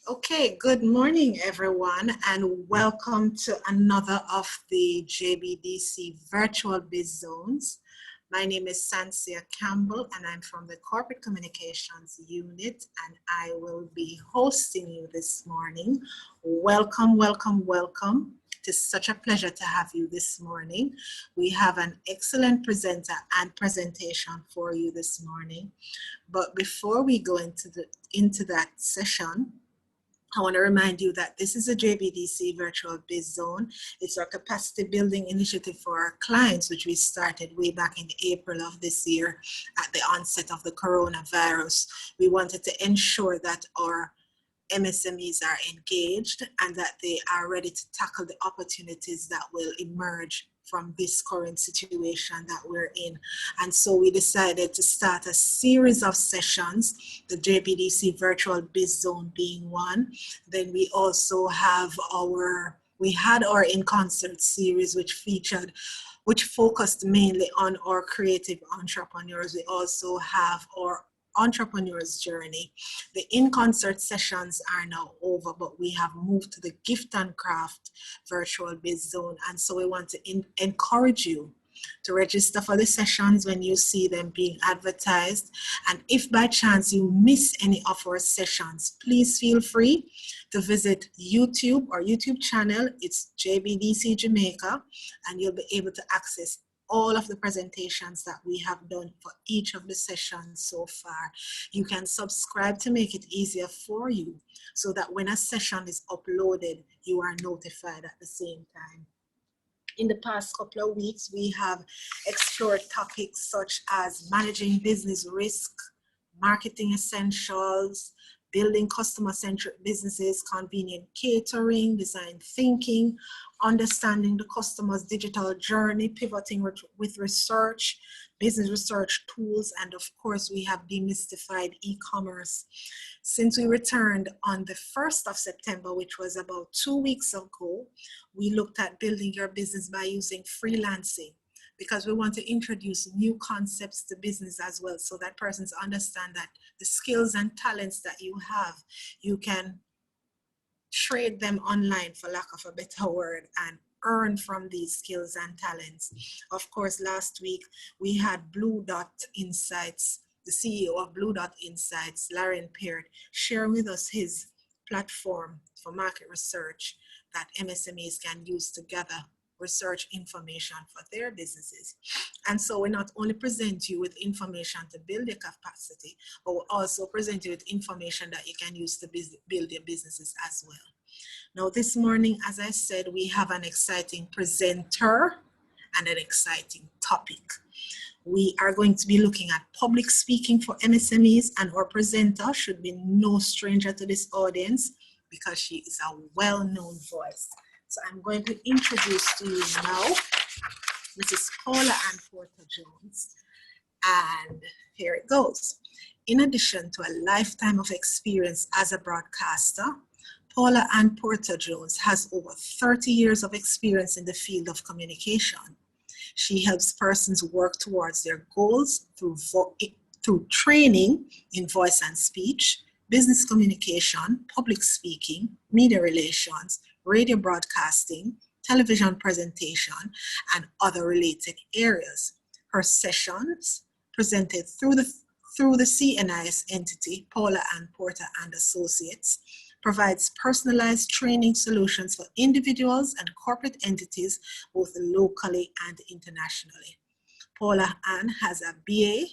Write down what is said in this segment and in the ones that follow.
Okay, good morning, everyone, and welcome to another of the JBDC Virtual Biz Zones. My name is Sansia Campbell, and I'm from the Corporate Communications Unit, and I will be hosting you this morning. Welcome, welcome, welcome. It is such a pleasure to have you this morning. We have an excellent presenter and presentation for you this morning. But before we go into that session, I want to remind you that this is a JBDC Virtual Biz Zone. It's our capacity building initiative for our clients, which we started way back in April of this year at the onset of the coronavirus. We wanted to ensure that our MSMEs are engaged and that they are ready to tackle the opportunities that will emerge from this current situation that we're in. And so we decided to start a series of sessions, the JBDC Virtual Biz Zone being one. Then we also have we had our In Concert series, which focused mainly on our creative entrepreneurs. We also have our entrepreneur's journey. The in-concert sessions are now over, but we have moved to the gift and craft virtual biz zone. And so we want to encourage you to register for the sessions when you see them being advertised. And if by chance you miss any of our sessions, please feel free to visit YouTube, our YouTube channel. It's JBDC Jamaica, and you'll be able to access all of the presentations that we have done for each of the sessions so far. You can subscribe to make it easier for you so that when a session is uploaded, you are notified at the same time. In the past couple of weeks, we have explored topics such as managing business risk, marketing essentials, building customer-centric businesses, convenient catering, design thinking, understanding the customer's digital journey, pivoting with research, business research tools, and of course, we have demystified e-commerce. Since we returned on the 1st of September, which was about 2 weeks ago, we looked at building your business by using freelancing, because we want to introduce new concepts to business as well, so that persons understand that the skills and talents that you have, you can trade them online, for lack of a better word, and earn from these skills and talents. Of course, last week we had Blue Dot Insights, the CEO of Blue Dot Insights, Laren Peart, sharing with us his platform for market research that MSMEs can use to gather research information for their businesses. And so we not only present you with information to build your capacity, but we also present you with information that you can use to build your businesses as well. Now this morning, as I said, we have an exciting presenter and an exciting topic. We are going to be looking at public speaking for MSMEs, and our presenter should be no stranger to this audience because she is a well-known voice. So I'm going to introduce to you now Mrs. Paula-Ann Porter-Jones, and here it goes. In addition to a lifetime of experience as a broadcaster, Paula-Ann Porter-Jones has over 30 years of experience in the field of communication. She helps persons work towards their goals through training in voice and speech, business communication, public speaking, media relations, radio broadcasting, television presentation, and other related areas. Her sessions, presented through the CNIS entity, Paula-Ann Porter and Associates, provides personalized training solutions for individuals and corporate entities, both locally and internationally. Paula-Ann has a BA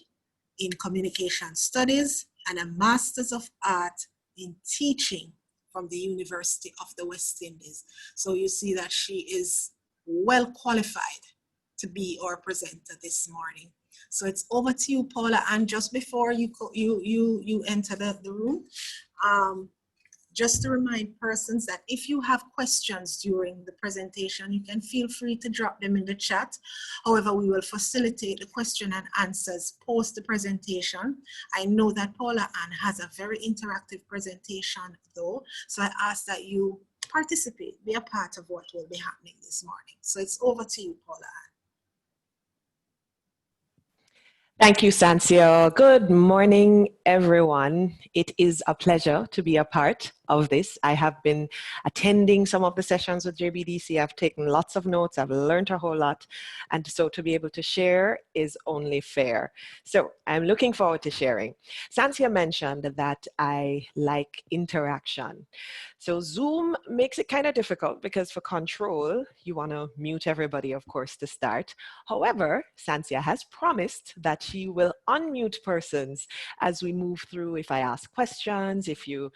in Communication Studies and a Master's of Art in Teaching from the University of the West Indies. So you see that she is well qualified to be our presenter this morning. So it's over to you, Paula. And just before you enter the room, just to remind persons that if you have questions during the presentation, you can feel free to drop them in the chat. However, we will facilitate the question and answers post the presentation. I know that Paula-Ann has a very interactive presentation though, so I ask that you participate, be a part of what will be happening this morning. So it's over to you, Paula-Ann. Thank you, Sancio. Good morning, everyone. It is a pleasure to be a part of this. I have been attending some of the sessions with JBDC. I've taken lots of notes. I've learned a whole lot. And so to be able to share is only fair. So I'm looking forward to sharing. Sansia mentioned that I like interaction. So Zoom makes it kind of difficult because for control, you want to mute everybody, of course, to start. However, Sansia has promised that she will unmute persons as we move through. If I ask questions, if you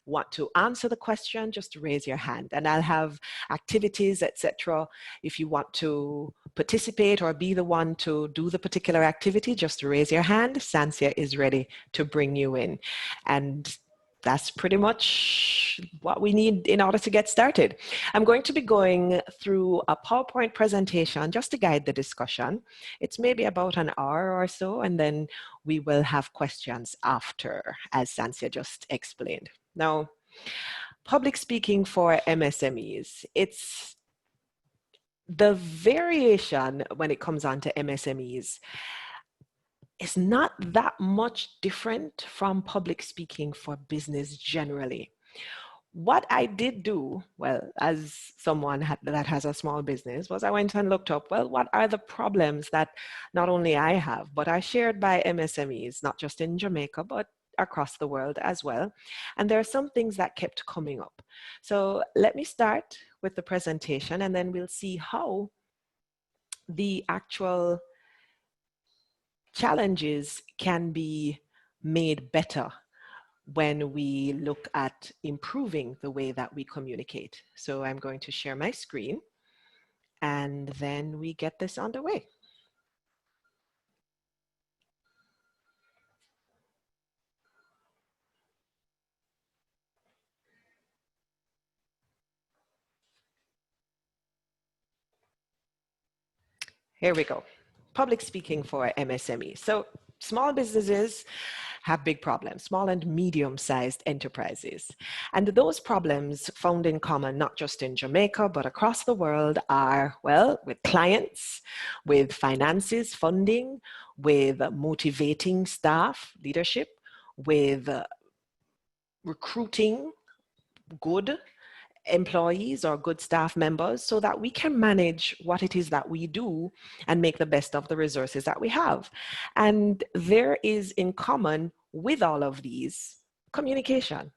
want to answer the question, just raise your hand and I'll have activities, etc. If you want to participate or be the one to do the particular activity, just raise your hand. Sansia is ready to bring you in. And that's pretty much what we need in order to get started. I'm going to be going through a PowerPoint presentation just to guide the discussion. It's maybe about an hour or so, and then we will have questions after, as Sansia just explained. Now, public speaking for MSMEs. It's the variation when it comes on to MSMEs. It's not that much different from public speaking for business generally. What I did do, well, as someone that has a small business, was I went and looked up, well, what are the problems that not only I have, but are shared by MSMEs, not just in Jamaica, but across the world as well. And there are some things that kept coming up. So let me start with the presentation and then we'll see how the actual challenges can be made better when we look at improving the way that we communicate. So I'm going to share my screen and then we get this underway. Here we go. Public speaking for MSME. So small businesses have big problems, small and medium-sized enterprises. And those problems found in common, not just in Jamaica, but across the world are, well, with clients, with finances, funding, with motivating staff, leadership, with recruiting good employees or good staff members so that we can manage what it is that we do and make the best of the resources that we have. And there is in common with all of these communication.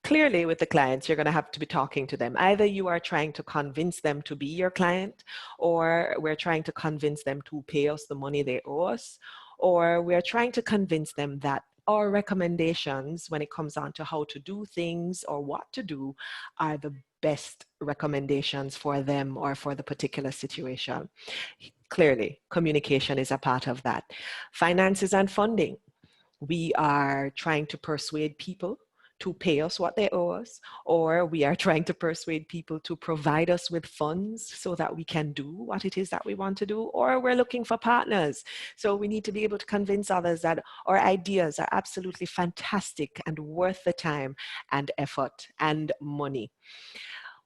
Clearly with the clients, you're going to have to be talking to them. Either you are trying to convince them to be your client, or we're trying to convince them to pay us the money they owe us, or we're trying to convince them that our recommendations when it comes on to how to do things or what to do are the best recommendations for them or for the particular situation. Clearly, communication is a part of that. Finances and funding. We are trying to persuade people to pay us what they owe us, or we are trying to persuade people to provide us with funds so that we can do what it is that we want to do, or we're looking for partners. So we need to be able to convince others that our ideas are absolutely fantastic and worth the time and effort and money.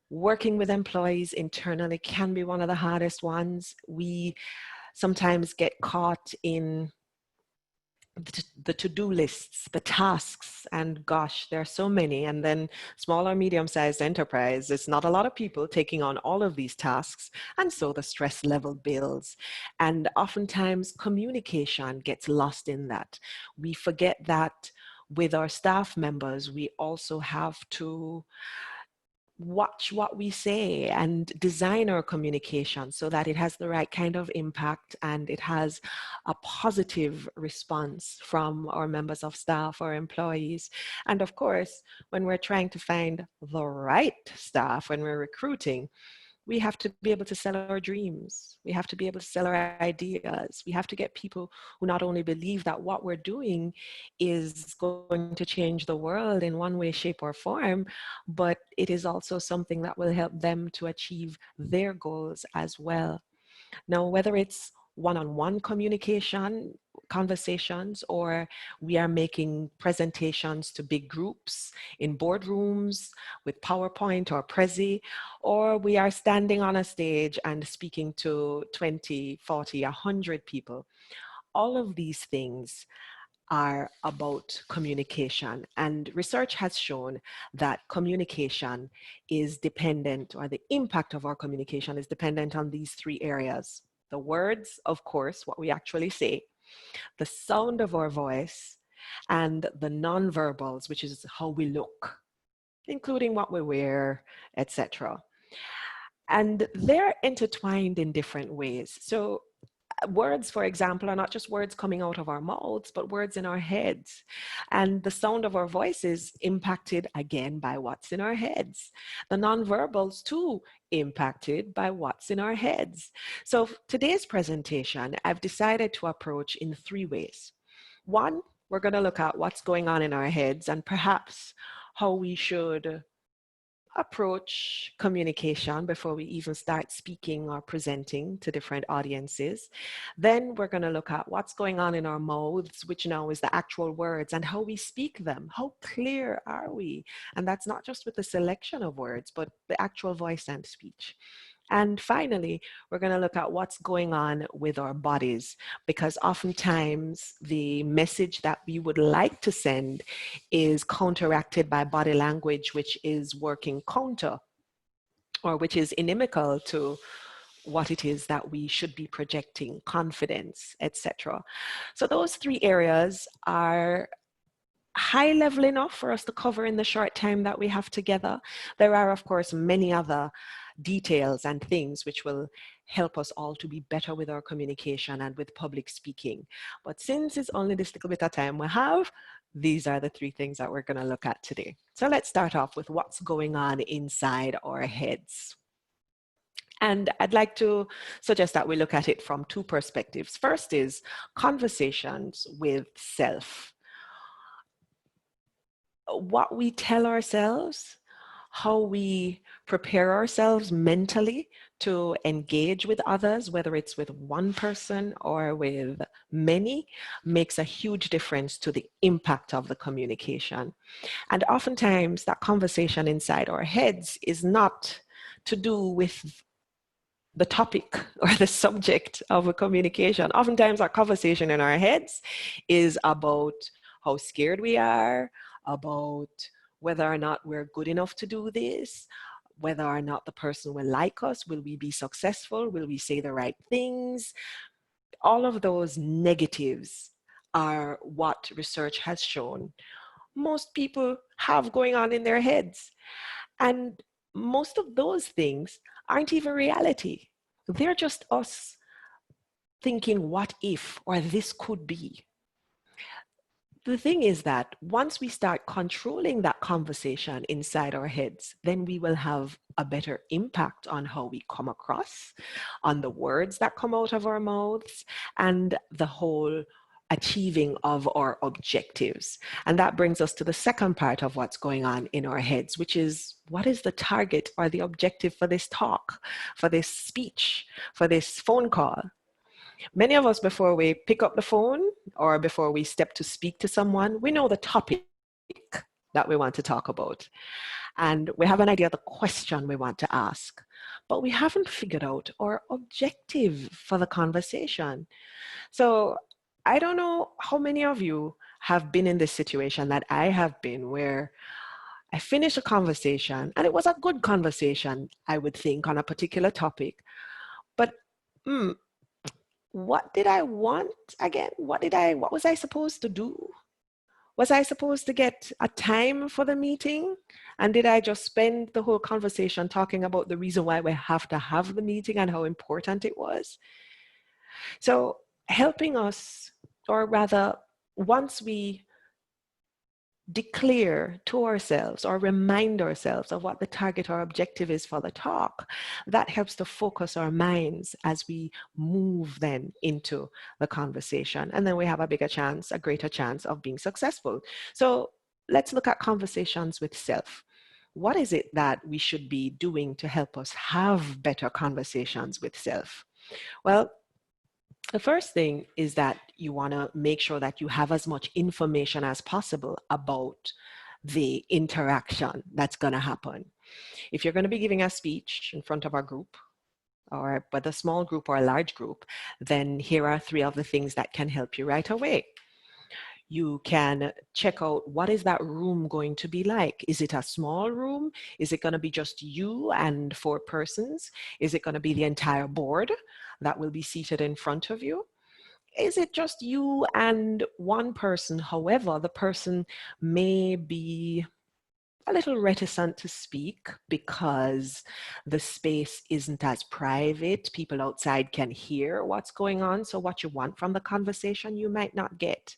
Working with employees internally can be one of the hardest ones. We sometimes get caught in the to-do lists, the tasks, and gosh, there are so many. And then small or medium-sized enterprise, it's not a lot of people taking on all of these tasks. And so the stress level builds. And oftentimes communication gets lost in that. We forget that with our staff members, we also have to watch what we say and design our communication so that it has the right kind of impact and it has a positive response from our members of staff or employees. And of course, when we're trying to find the right staff, when we're recruiting, we have to be able to sell our dreams. We have to be able to sell our ideas. We have to get people who not only believe that what we're doing is going to change the world in one way, shape, or form, but it is also something that will help them to achieve their goals as well. Now, whether it's one-on-one communication, conversations, or we are making presentations to big groups in boardrooms with PowerPoint or Prezi, or we are standing on a stage and speaking to 20, 40, 100 people. All of these things are about communication. And research has shown that communication is dependent, or the impact of our communication is dependent on these three areas. The words, of course, what we actually say, the sound of our voice, and the nonverbals, which is how we look, including what we wear, etc. And they're intertwined in different ways. So words, for example, are not just words coming out of our mouths, but words in our heads. And the sound of our voice is impacted again by what's in our heads. The nonverbals too impacted by what's in our heads. So today's presentation, I've decided to approach in three ways. One, we're going to look at what's going on in our heads and perhaps how we should approach communication before we even start speaking or presenting to different audiences. Then we're going to look at what's going on in our mouths, which now is the actual words, and how we speak them. How clear are we? And that's not just with the selection of words, but the actual voice and speech. And finally, we're going to look at what's going on with our bodies, because oftentimes the message that we would like to send is counteracted by body language, which is working counter, or which is inimical to what it is that we should be projecting, confidence, etc. So those three areas are high level enough for us to cover in the short time that we have together. There are, of course, many other details and things which will help us all to be better with our communication and with public speaking. But since it's only this little bit of time we have, these are the three things that we're going to look at today. So let's start off with what's going on inside our heads. And I'd like to suggest that we look at it from two perspectives. First is conversations with self. What we tell ourselves, how we prepare ourselves mentally to engage with others, whether it's with one person or with many, makes a huge difference to the impact of the communication. And oftentimes that conversation inside our heads is not to do with the topic or the subject of a communication. Oftentimes our conversation in our heads is about how scared we are, about whether or not we're good enough to do this, whether or not the person will like us, will we be successful, will we say the right things. All of those negatives are what research has shown most people have going on in their heads. And most of those things aren't even reality. They're just us thinking, what if, or this could be. The thing is that once we start controlling that conversation inside our heads, then we will have a better impact on how we come across, on the words that come out of our mouths, and the whole achieving of our objectives. And that brings us to the second part of what's going on in our heads, which is what is the target or the objective for this talk, for this speech, for this phone call? Many of us, before we pick up the phone or before we step to speak to someone, we know the topic that we want to talk about. And we have an idea of the question we want to ask, but we haven't figured out our objective for the conversation. So I don't know how many of you have been in this situation that I have been, where I finish a conversation and it was a good conversation, I would think, on a particular topic, but what did I want again? What was I supposed to do? Was I supposed to get a time for the meeting? And did I just spend the whole conversation talking about the reason why we have to have the meeting and how important it was? So helping us, or rather, once we declare to ourselves or remind ourselves of what the target or objective is for the talk, that helps to focus our minds as we move then into the conversation. And then we have a greater chance of being successful. So let's look at conversations with self. What is it that we should be doing to help us have better conversations with self? Well, the first thing is that you want to make sure that you have as much information as possible about the interaction that's going to happen. If you're going to be giving a speech in front of a group, or whether a small group or a large group, then here are three of the things that can help you right away. You can check out what is that room going to be like. Is it a small room? Is it going to be just you and 4 persons? Is it going to be the entire board that will be seated in front of you? Is it just you and 1 person? However, the person may be a little reticent to speak because the space isn't as private. People outside can hear what's going on. So what you want from the conversation, you might not get.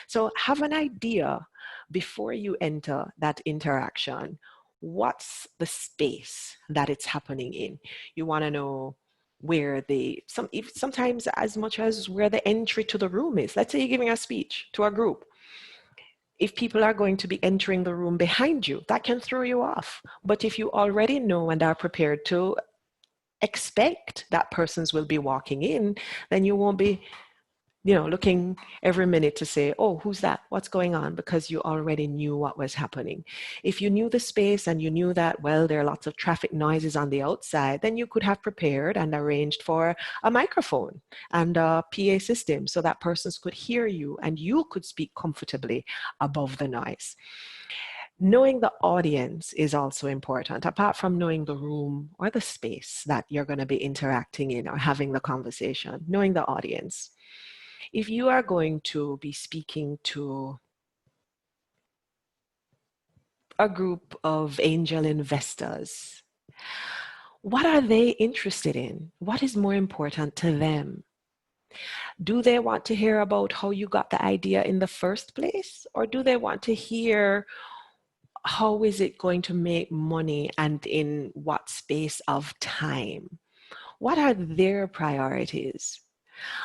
So have an idea before you enter that interaction. What's the space that it's happening in? You want to know where sometimes as much as where the entry to the room is. Let's say you're giving a speech to a group. If people are going to be entering the room behind you, that can throw you off. But if you already know and are prepared to expect that persons will be walking in, then you won't be looking every minute to say, oh, who's that? What's going on? Because you already knew what was happening. If you knew the space and you knew that, well, there are lots of traffic noises on the outside, then you could have prepared and arranged for a microphone and a PA system so that persons could hear you and you could speak comfortably above the noise. Knowing the audience is also important, apart from knowing the room or the space that you're going to be interacting in or having the conversation, knowing the audience. If you are going to be speaking to a group of angel investors, what are they interested in? What is more important to them? Do they want to hear about how you got the idea in the first place? Or do they want to hear how is it going to make money and in what space of time? What are their priorities?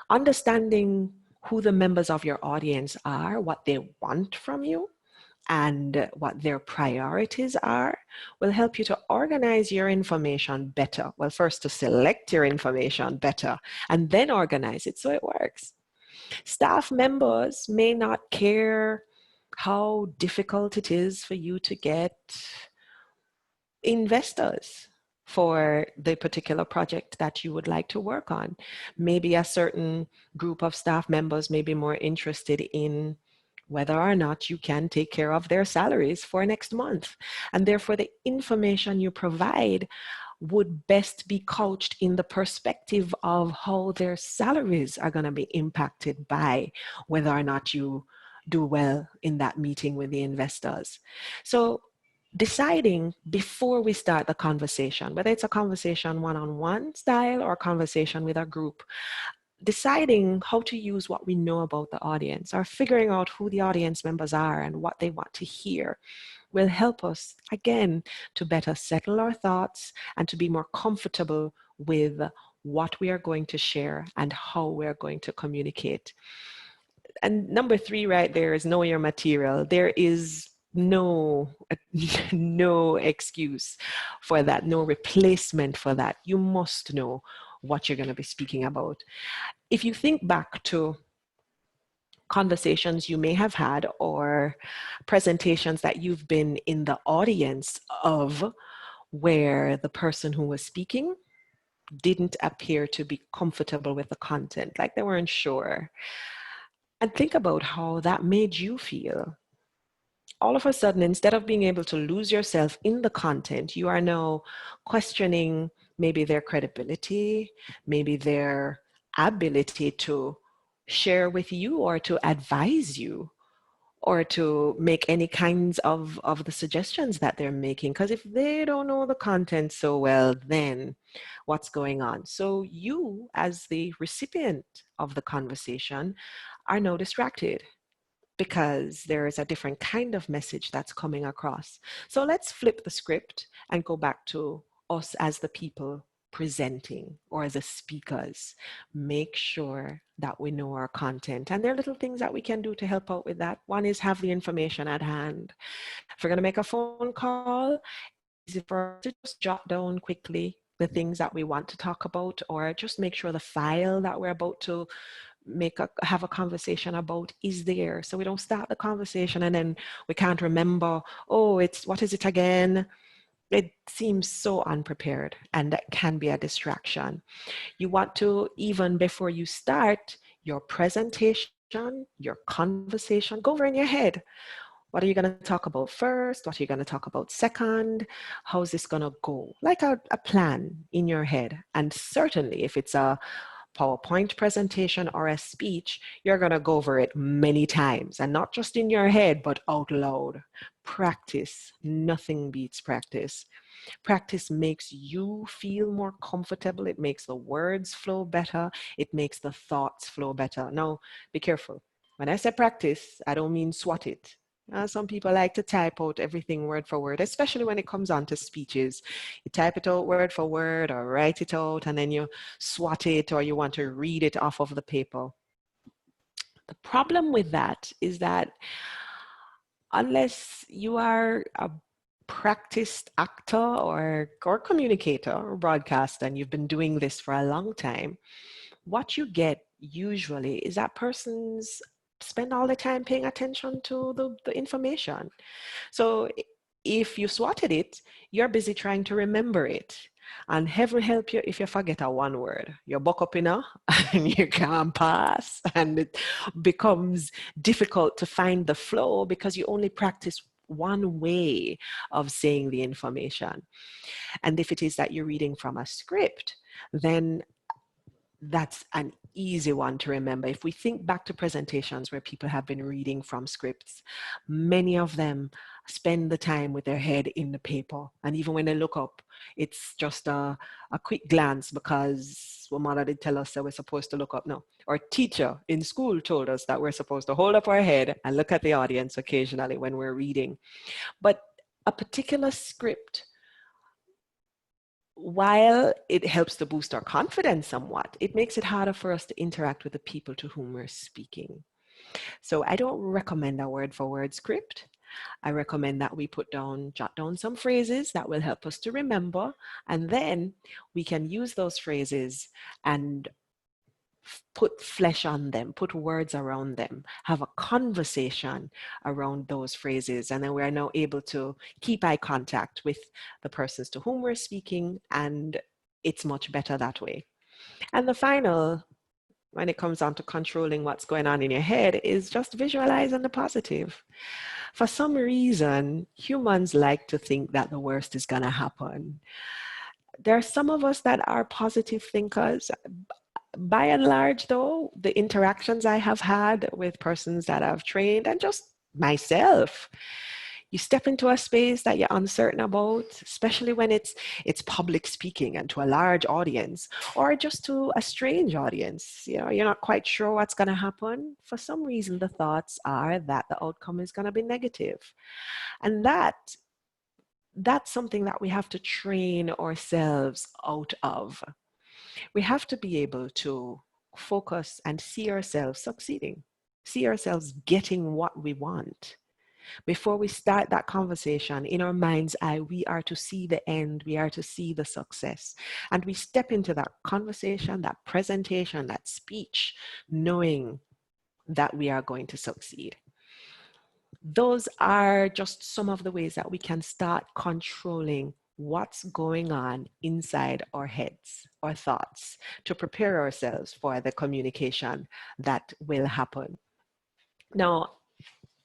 Understanding who the members of your audience are, what they want from you, and what their priorities are will help you to organize your information better. Well, first to select your information better and then organize it so it works. Staff members may not care how difficult it is for you to get investors for the particular project that you would like to work on. Maybe a certain group of staff members may be more interested in whether or not you can take care of their salaries for next month. And therefore, the information you provide would best be couched in the perspective of how their salaries are going to be impacted by whether or not you do well in that meeting with the investors. So deciding before we start the conversation, whether it's a conversation one-on-one style or a conversation with a group, deciding how to use what we know about the audience or figuring out who the audience members are and what they want to hear will help us, again, to better settle our thoughts and to be more comfortable with what we are going to share and how we're going to communicate. And number 3 right there is know your material. There is no excuse for that, no replacement for that. You must know what you're going to be speaking about. If you think back to conversations you may have had or presentations that you've been in the audience of where the person who was speaking didn't appear to be comfortable with the content, like they weren't sure. And think about how that made you feel. All of a sudden, instead of being able to lose yourself in the content, you are now questioning maybe their credibility, maybe their ability to share with you or to advise you or to make any kinds of the suggestions that they're making. Because if they don't know the content so well, then what's going on? So you, as the recipient of the conversation, are now distracted because there is a different kind of message that's coming across. So let's flip the script and go back to us as the people presenting or as the speakers. Make sure that we know our content. And there are little things that we can do to help out with that. One is have the information at hand. If we're going to make a phone call, is it for us to just jot down quickly the things that we want to talk about, or just make sure the file that we're about to have a conversation about is there, so we don't start the conversation and then we can't remember, oh, what is it again? It seems so unprepared, and that can be a distraction. You want to, even before you start your presentation, your conversation, go over in your head. What are you going to talk about first? What are you going to talk about second? How's this going to go? Like a plan in your head. And certainly if it's a PowerPoint presentation or a speech, you're going to go over it many times, and not just in your head, but out loud. Practice. Nothing beats practice. Practice makes you feel more comfortable. It makes the words flow better. It makes the thoughts flow better. Now, be careful. When I say practice, I don't mean swat it. Some people like to type out everything word for word, especially when it comes on to speeches. You type it out word for word or write it out, and then you swat it, or you want to read it off of the paper. The problem with that is that unless you are a practiced actor or communicator or broadcaster, and you've been doing this for a long time, what you get usually is that persons spend all the time paying attention to the information. So if you swatted it, you're busy trying to remember it. And heaven help you if you forget a one word. You buck up, and you can't pass, and it becomes difficult to find the flow because you only practice one way of saying the information. And if it is that you're reading from a script, then that's an easy one to remember. If we think back to presentations where people have been reading from scripts, many of them spend the time with their head in the paper. And even when they look up, it's just a quick glance because well, mother did tell us that we're supposed to look up. No, our teacher in school told us that we're supposed to hold up our head and look at the audience occasionally when we're reading. But a particular script, while it helps to boost our confidence somewhat, it makes it harder for us to interact with the people to whom we're speaking. So I don't recommend a word for word script. I recommend that we jot down some phrases that will help us to remember, and then we can use those phrases and put flesh on them, put words around them, have a conversation around those phrases. And then we are now able to keep eye contact with the persons to whom we're speaking, and it's much better that way. And the final, when it comes down to controlling what's going on in your head, is just visualizing the positive. For some reason, humans like to think that the worst is going to happen. There are some of us that are positive thinkers. By and large, though, the interactions I have had with persons that I've trained and just myself, you step into a space that you're uncertain about, especially when it's public speaking and to a large audience or just to a strange audience. You know, you're not quite sure what's going to happen. For some reason, the thoughts are that the outcome is going to be negative. And that's something that we have to train ourselves out of. We have to be able to focus and see ourselves succeeding, see ourselves getting what we want. Before we start that conversation, in our mind's eye, we are to see the end, we are to see the success. And we step into that conversation, that presentation, that speech, knowing that we are going to succeed. Those are just some of the ways that we can start controlling what's going on inside our heads, our thoughts, to prepare ourselves for the communication that will happen. Now,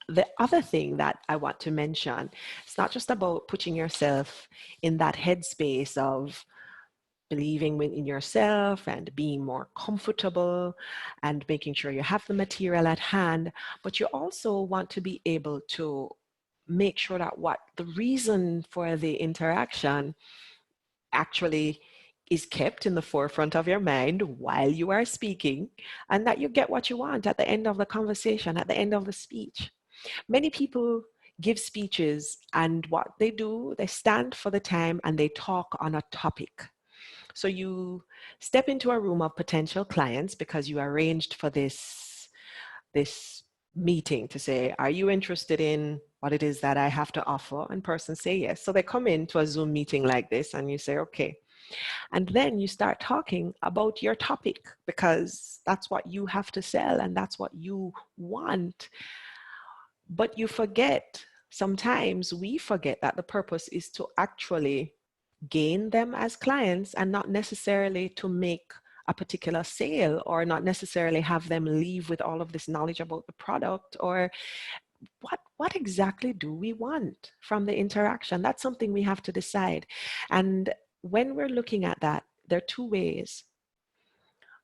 the other thing that I want to mention, it's not just about putting yourself in that headspace of believing in yourself and being more comfortable and making sure you have the material at hand, but you also want to be able to make sure that what the reason for the interaction actually is kept in the forefront of your mind while you are speaking, and that you get what you want at the end of the conversation, at the end of the speech. Many people give speeches, and what they do, they stand for the time and they talk on a topic. So you step into a room of potential clients because you arranged for this meeting to say, are you interested in what it is that I have to offer? And persons say yes. So they come into a Zoom meeting like this and you say, okay. And then you start talking about your topic because that's what you have to sell and that's what you want. But you forget, sometimes we forget that the purpose is to actually gain them as clients and not necessarily to make a particular sale, or not necessarily have them leave with all of this knowledge about the product, or what exactly do we want from the interaction? That's something we have to decide. And when we're looking at that, there are two ways.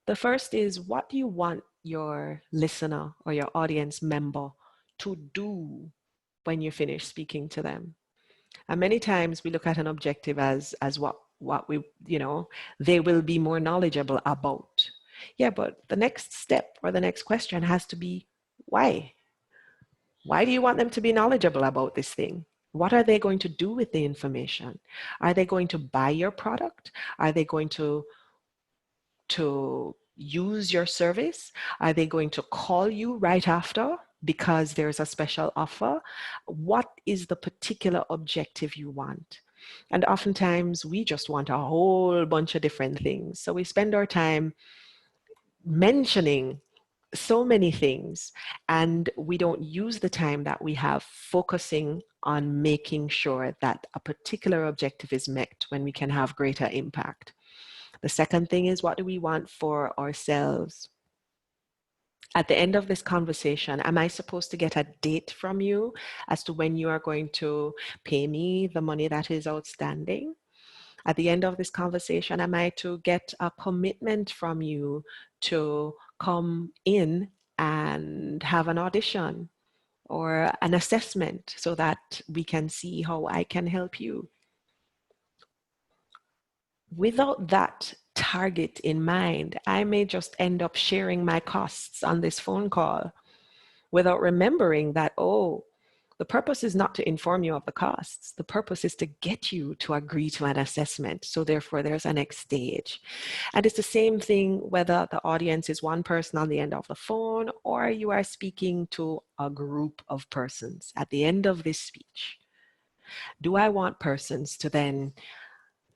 The first is, what do you want your listener or your audience member to do when you finish speaking to them? And many times we look at an objective as what we, they will be more knowledgeable about. Yeah, but the next step or the next question has to be, why? Why do you want them to be knowledgeable about this thing? What are they going to do with the information? Are they going to buy your product? Are they going to use your service? Are they going to call you right after because there's a special offer? What is the particular objective you want? And oftentimes we just want a whole bunch of different things. So we spend our time mentioning so many things, and we don't use the time that we have focusing on making sure that a particular objective is met when we can have greater impact. The second thing is, what do we want for ourselves? At the end of this conversation, am I supposed to get a date from you as to when you are going to pay me the money that is outstanding? At the end of this conversation, am I to get a commitment from you to come in and have an audition or an assessment so that we can see how I can help you? Without that target in mind, I may just end up sharing my costs on this phone call without remembering that, oh, the purpose is not to inform you of the costs. The purpose is to get you to agree to an assessment. So therefore, there's a next stage. And it's the same thing whether the audience is one person on the end of the phone or you are speaking to a group of persons. At the end of this speech, do I want persons to then,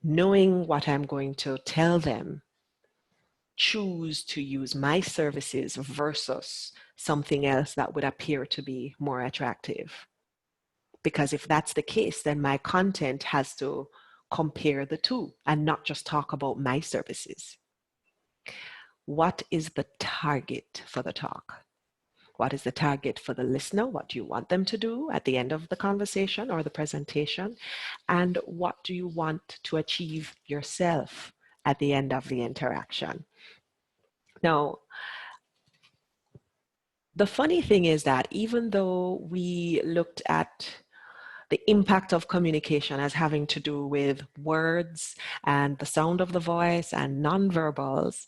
knowing what I'm going to tell them, choose to use my services versus something else that would appear to be more attractive? Because if that's the case, then my content has to compare the two and not just talk about my services. What is the target for the talk? What is the target for the listener? What do you want them to do at the end of the conversation or the presentation? And what do you want to achieve yourself at the end of the interaction? Now, the funny thing is that even though we looked at the impact of communication as having to do with words and the sound of the voice and nonverbals,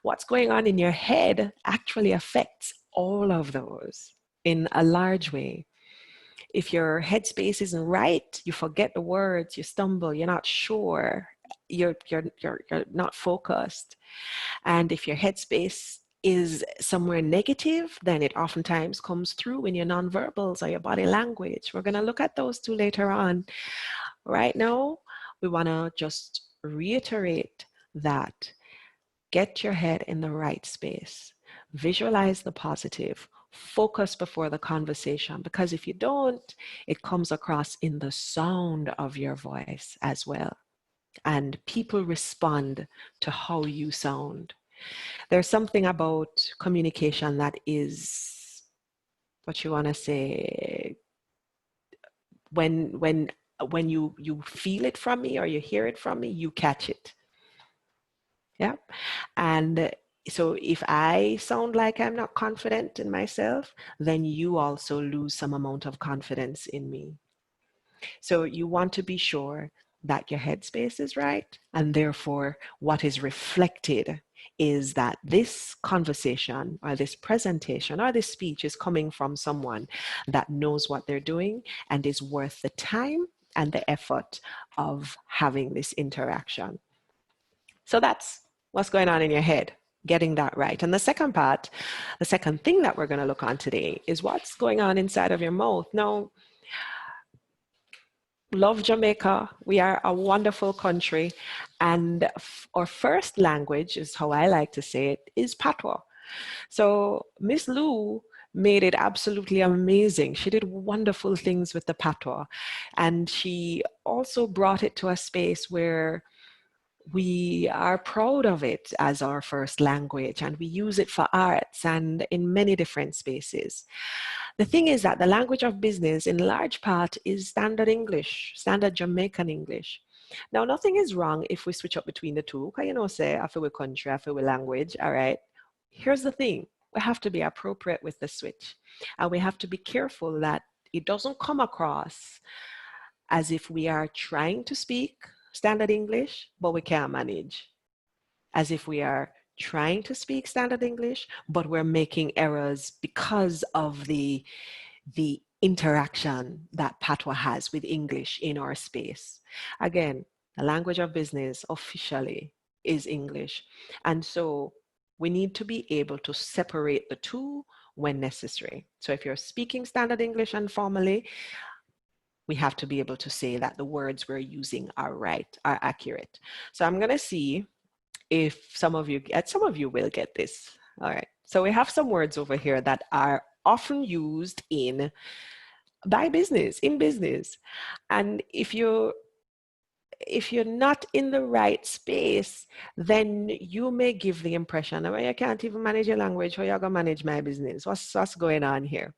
what's going on in your head actually affects all of those in a large way. If your headspace isn't right, you forget the words, you stumble, you're not sure, you're not focused. And if your headspace is somewhere negative, then it oftentimes comes through in your nonverbals or your body language. We're going to look at those two later on. Right now, we want to just reiterate that get your head in the right space. Visualize the positive. Focus before the conversation, because if you don't, it comes across in the sound of your voice as well. And people respond to how you sound. There's something about communication that is, what you want to say, when you feel it from me or you hear it from me, you catch it. Yeah. And so if I sound like I'm not confident in myself, then you also lose some amount of confidence in me. So you want to be sure that your headspace is right, and therefore what is reflected is that this conversation or this presentation or this speech is coming from someone that knows what they're doing and is worth the time and the effort of having this interaction. So that's what's going on in your head, getting that right. And the second part, the second thing that we're going to look on today is what's going on inside of your mouth. Now, love Jamaica. We are a wonderful country. And our first language, is how I like to say it, is Patois. So Miss Lou made it absolutely amazing. She did wonderful things with the Patois. And she also brought it to a space where We are proud of it as our first language, and we use it for arts and in many different spaces. The thing is that the language of business in large part is standard English, standard Jamaican English. Now, nothing is wrong if we switch up between the two, because say, after we country, after we language, all right? Here's the thing, we have to be appropriate with the switch, and we have to be careful that it doesn't come across as if we are trying to speak standard English, but we can't manage. As if we are trying to speak standard English, but we're making errors because of the interaction that patois has with English in our space. Again, the language of business officially is English. And so we need to be able to separate the two when necessary. So if you're speaking standard English and formally, we have to be able to say that the words we're using are right, are accurate. So I'm going to see if some of you will get this. All right. So we have some words over here that are often used in business. And if you're not in the right space, then you may give the impression, oh, you can't even manage your language, how you gonna manage my business? What's going on here?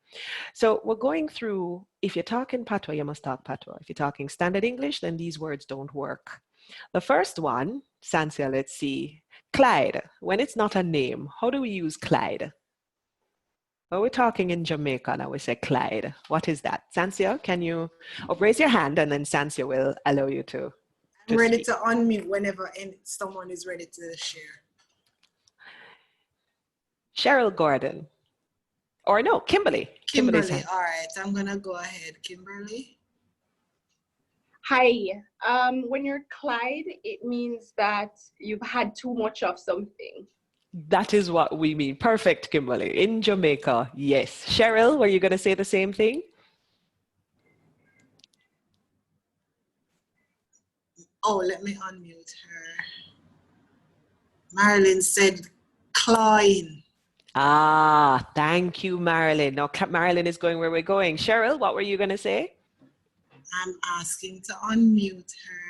So we're going through, if you're talking patois, you must talk patois. If you're talking standard English, then these words don't work. The first one, Sansia, let's see. Clyde, when it's not a name, how do we use Clyde? When we're talking in Jamaica now, we say Clyde. What is that? Sansia, can you raise your hand, and then Sansia will allow you to I'm ready speak. to unmute whenever someone is ready to share. Cheryl Gordon. Or no, Kimberly. Kimberly, all right. I'm going to go ahead. Kimberly. Hi. When you're Clyde, it means that you've had too much of something. That is what we mean. Perfect, Kimberly. In Jamaica, yes. Cheryl, were you going to say the same thing? Oh, let me unmute her. Marilyn said clawing. Ah, thank you, Marilyn. Now, Marilyn is going where we're going. Cheryl, what were you going to say? I'm asking to unmute her.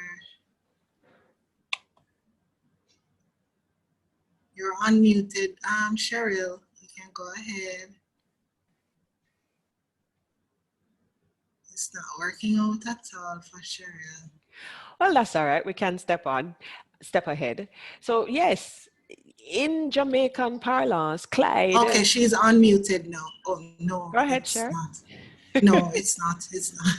You're unmuted, Cheryl. You can go ahead. It's not working out at all for Cheryl. Well, that's all right. We can step ahead. So yes, in Jamaican parlance, Clyde. Okay, she's unmuted now. Oh, no. Go ahead, it's Cheryl. not. No, it's not. It's not.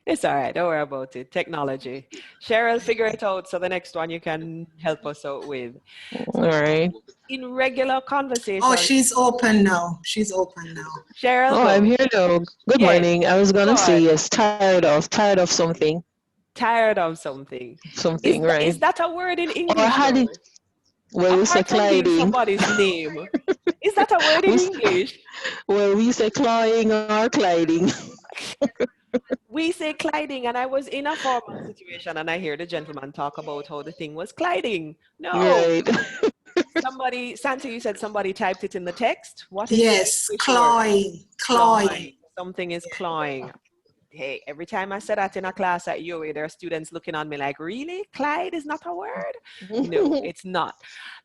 It's all right. Don't worry about it. Technology. Cheryl, figure it out. So the next one you can help us out with. All right. In regular conversation. Oh, she's open now. She's open now. Cheryl. Oh, I'm here now. Good morning. I was gonna say yes. Tired of something. Tired of something. Something, right? Is that a word in English? Or had it. Well, we say gliding. Somebody's name. Is that a word in English? Well, we say clawing or gliding. We say gliding, and I was in a formal situation, and I hear the gentleman talk about how the thing was gliding. No. Right. Somebody, Santa, you said somebody typed it in the text. What is yes, clawing. Clawing. Something is clawing. Hey, every time I say that in a class at UA, there are students looking on me like, really? Clyde is not a word? No, it's not.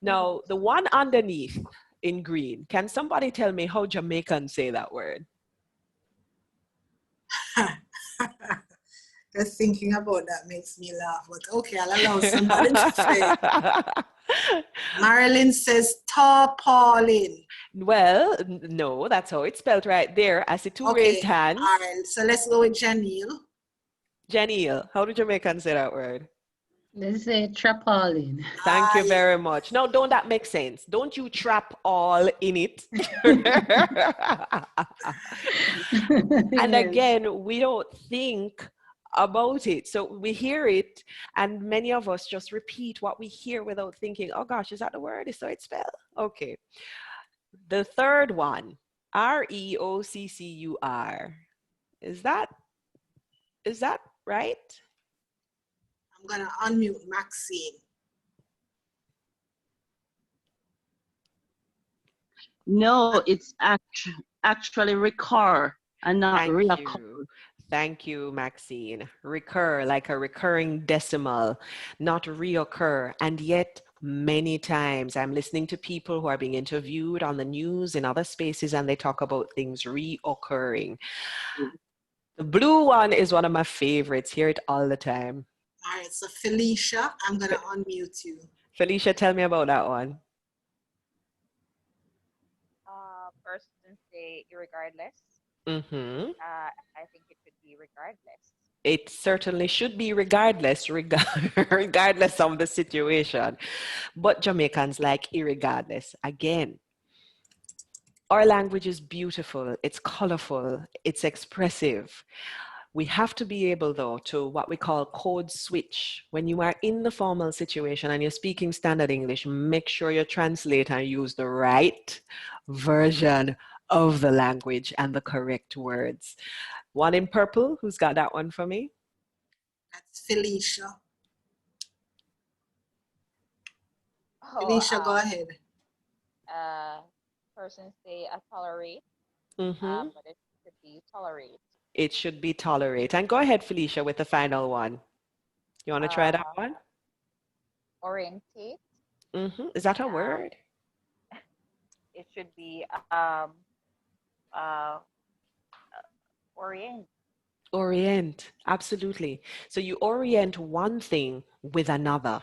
Now, the one underneath in green, can somebody tell me how Jamaicans say that word? Just thinking about that makes me laugh, but okay, I'll allow somebody to say. Marilyn says tarpaulin. Well, no, that's how it's spelled right there. I see two raised hands. All right, so let's go with Janelle. Janelle, how do Jamaicans say that word? They say trap-all-in. Thank you very much. No, don't that make sense? Don't you trap all in it? And again, we don't think about it. So we hear it, and many of us just repeat what we hear without thinking, oh gosh, is that the word? Is that it's spelled? Okay. The third one, REOCCUR. Is that right? I'm gonna unmute Maxine. No, it's actually recur and not reoccur. Thank you, Maxine. Recur, like a recurring decimal, not reoccur. And yet, many times I'm listening to people who are being interviewed on the news in other spaces and they talk about things reoccurring. The blue one is one of my favorites. Hear it all the time. All right, so Felicia, I'm going to unmute you. Felicia, tell me about that one. Person say irregardless. Mm-hmm. I think it should be regardless. It certainly should be regardless of the situation. But Jamaicans like irregardless. Again, our language is beautiful, it's colorful, it's expressive. We have to be able, though, to what we call code switch. When you are in the formal situation and you're speaking standard English, make sure you translate and use the right version of the language and the correct words. One in purple, who's got that one for me? That's Felicia. Oh, Felicia, go ahead. Person say tolerate, Mm-hmm. but it should be tolerate. It should be tolerate. And go ahead, Felicia, with the final one. You want to try that one? Orientate. Mm-hmm. Is that a word? It should be orient. Orient, absolutely. So you orient one thing with another.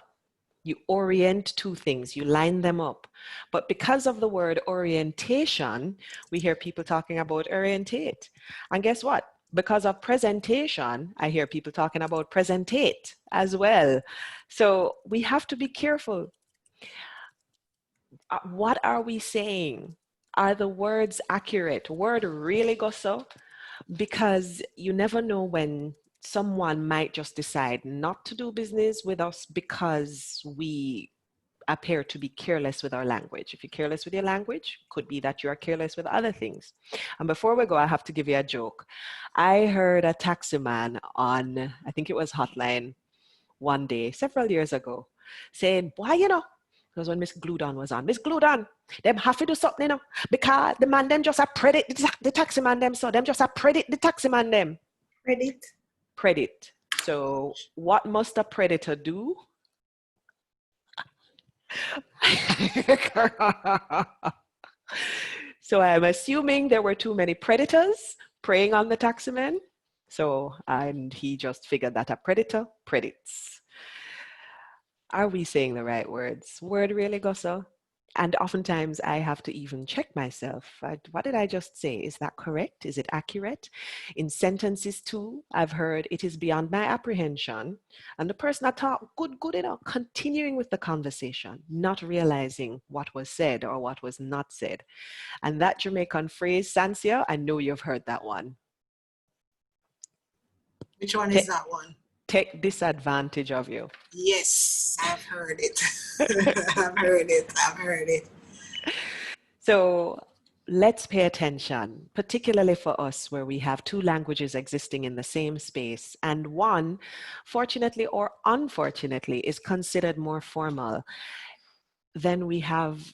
You orient two things, you line them up. But because of the word orientation, we hear people talking about orientate. And guess what? Because of presentation, I hear people talking about presentate as well. So we have to be careful. What are we saying? Are the words accurate? Word really go so? Because you never know when someone might just decide not to do business with us because we appear to be careless with our language. If you're careless with your language, could be that you are careless with other things. And before we go, I have to give you a joke. I heard a taxi man on, I think it was Hotline one day, several years ago, saying, why, because when Miss Gludon was on, Miss Gludon, them have to do something, because the man them just a credit the taxi man them, so them just a credit the taxi man them. Credit. So what must a predator do? So I'm assuming there were too many predators preying on the taximan. So, and he just figured that a predator predates. Are we saying the right words? Word really go so? And oftentimes I have to even check myself. What did I just say? Is that correct? Is it accurate? In sentences too, I've heard it is beyond my apprehension. And the person I thought, good, continuing with the conversation, not realizing what was said or what was not said. And that Jamaican phrase, Sansia, I know you've heard that one. Which one is that one? Take disadvantage of you. Yes, I've heard it. I've heard it. So let's pay attention, particularly for us where we have two languages existing in the same space, and one, fortunately or unfortunately, is considered more formal. Then we have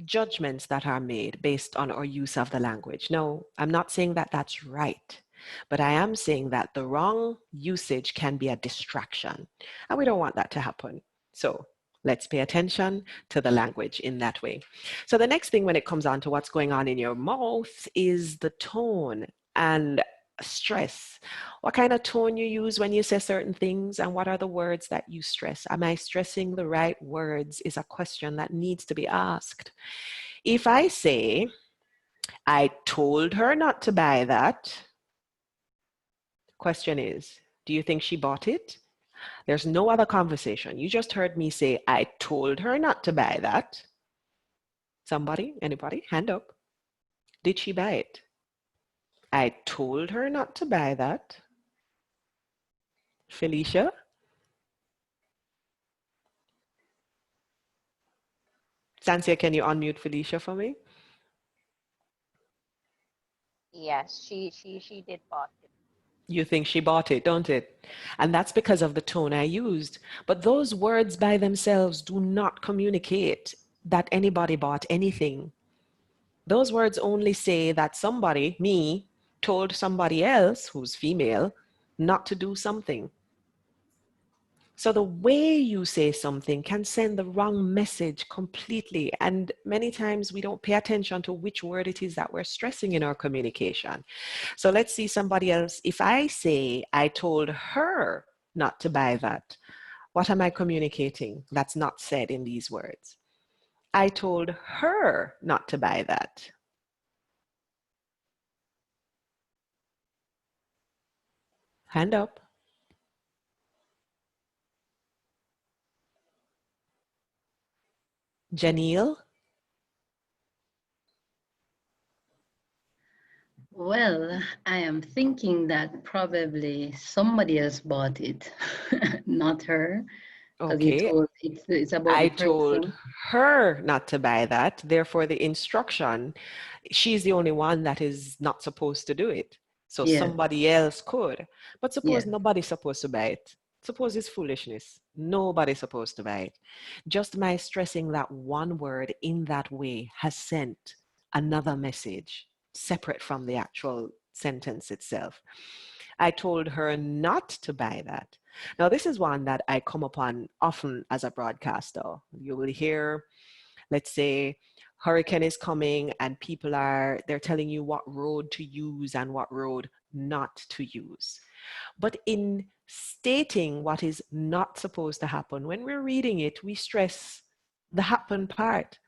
judgments that are made based on our use of the language. No, I'm not saying that that's right. But I am saying that the wrong usage can be a distraction, and we don't want that to happen. So let's pay attention to the language in that way. So the next thing when it comes on to what's going on in your mouth is the tone and stress. What kind of tone you use when you say certain things, and what are the words that you stress? Am I stressing the right words is a question that needs to be asked. If I say, I told her not to buy that, question is, do you think she bought it? There's no other conversation. You just heard me say, I told her not to buy that. Somebody, anybody, hand up. Did she buy it? I told her not to buy that. Felicia? Sansia, can you unmute Felicia for me? Yes, she did bought it. You think she bought it, don't it? And that's because of the tone I used. But those words by themselves do not communicate that anybody bought anything. Those words only say that somebody, me, told somebody else who's female not to do something. So the way you say something can send the wrong message completely. And many times we don't pay attention to which word it is that we're stressing in our communication. So let's see somebody else. If I say, I told her not to buy that, what am I communicating that's not said in these words? I told her not to buy that. Hand up. Janelle? Well, I am thinking that probably somebody else bought it, not her. Because Okay, it's about I the told person. her not to buy that. Therefore, the instruction, she's the only one that is not supposed to do it. So Yes, somebody else could. But suppose yes, nobody's supposed to buy it. Suppose it's foolishness. Nobody's supposed to buy it. Just my stressing that one word in that way has sent another message separate from the actual sentence itself. I told her not to buy that. Now, this is one that I come upon often as a broadcaster. You will hear, let's say, hurricane is coming and they're telling you what road to use and what road not to use. But in stating what is not supposed to happen, when we're reading it, we stress the happen part.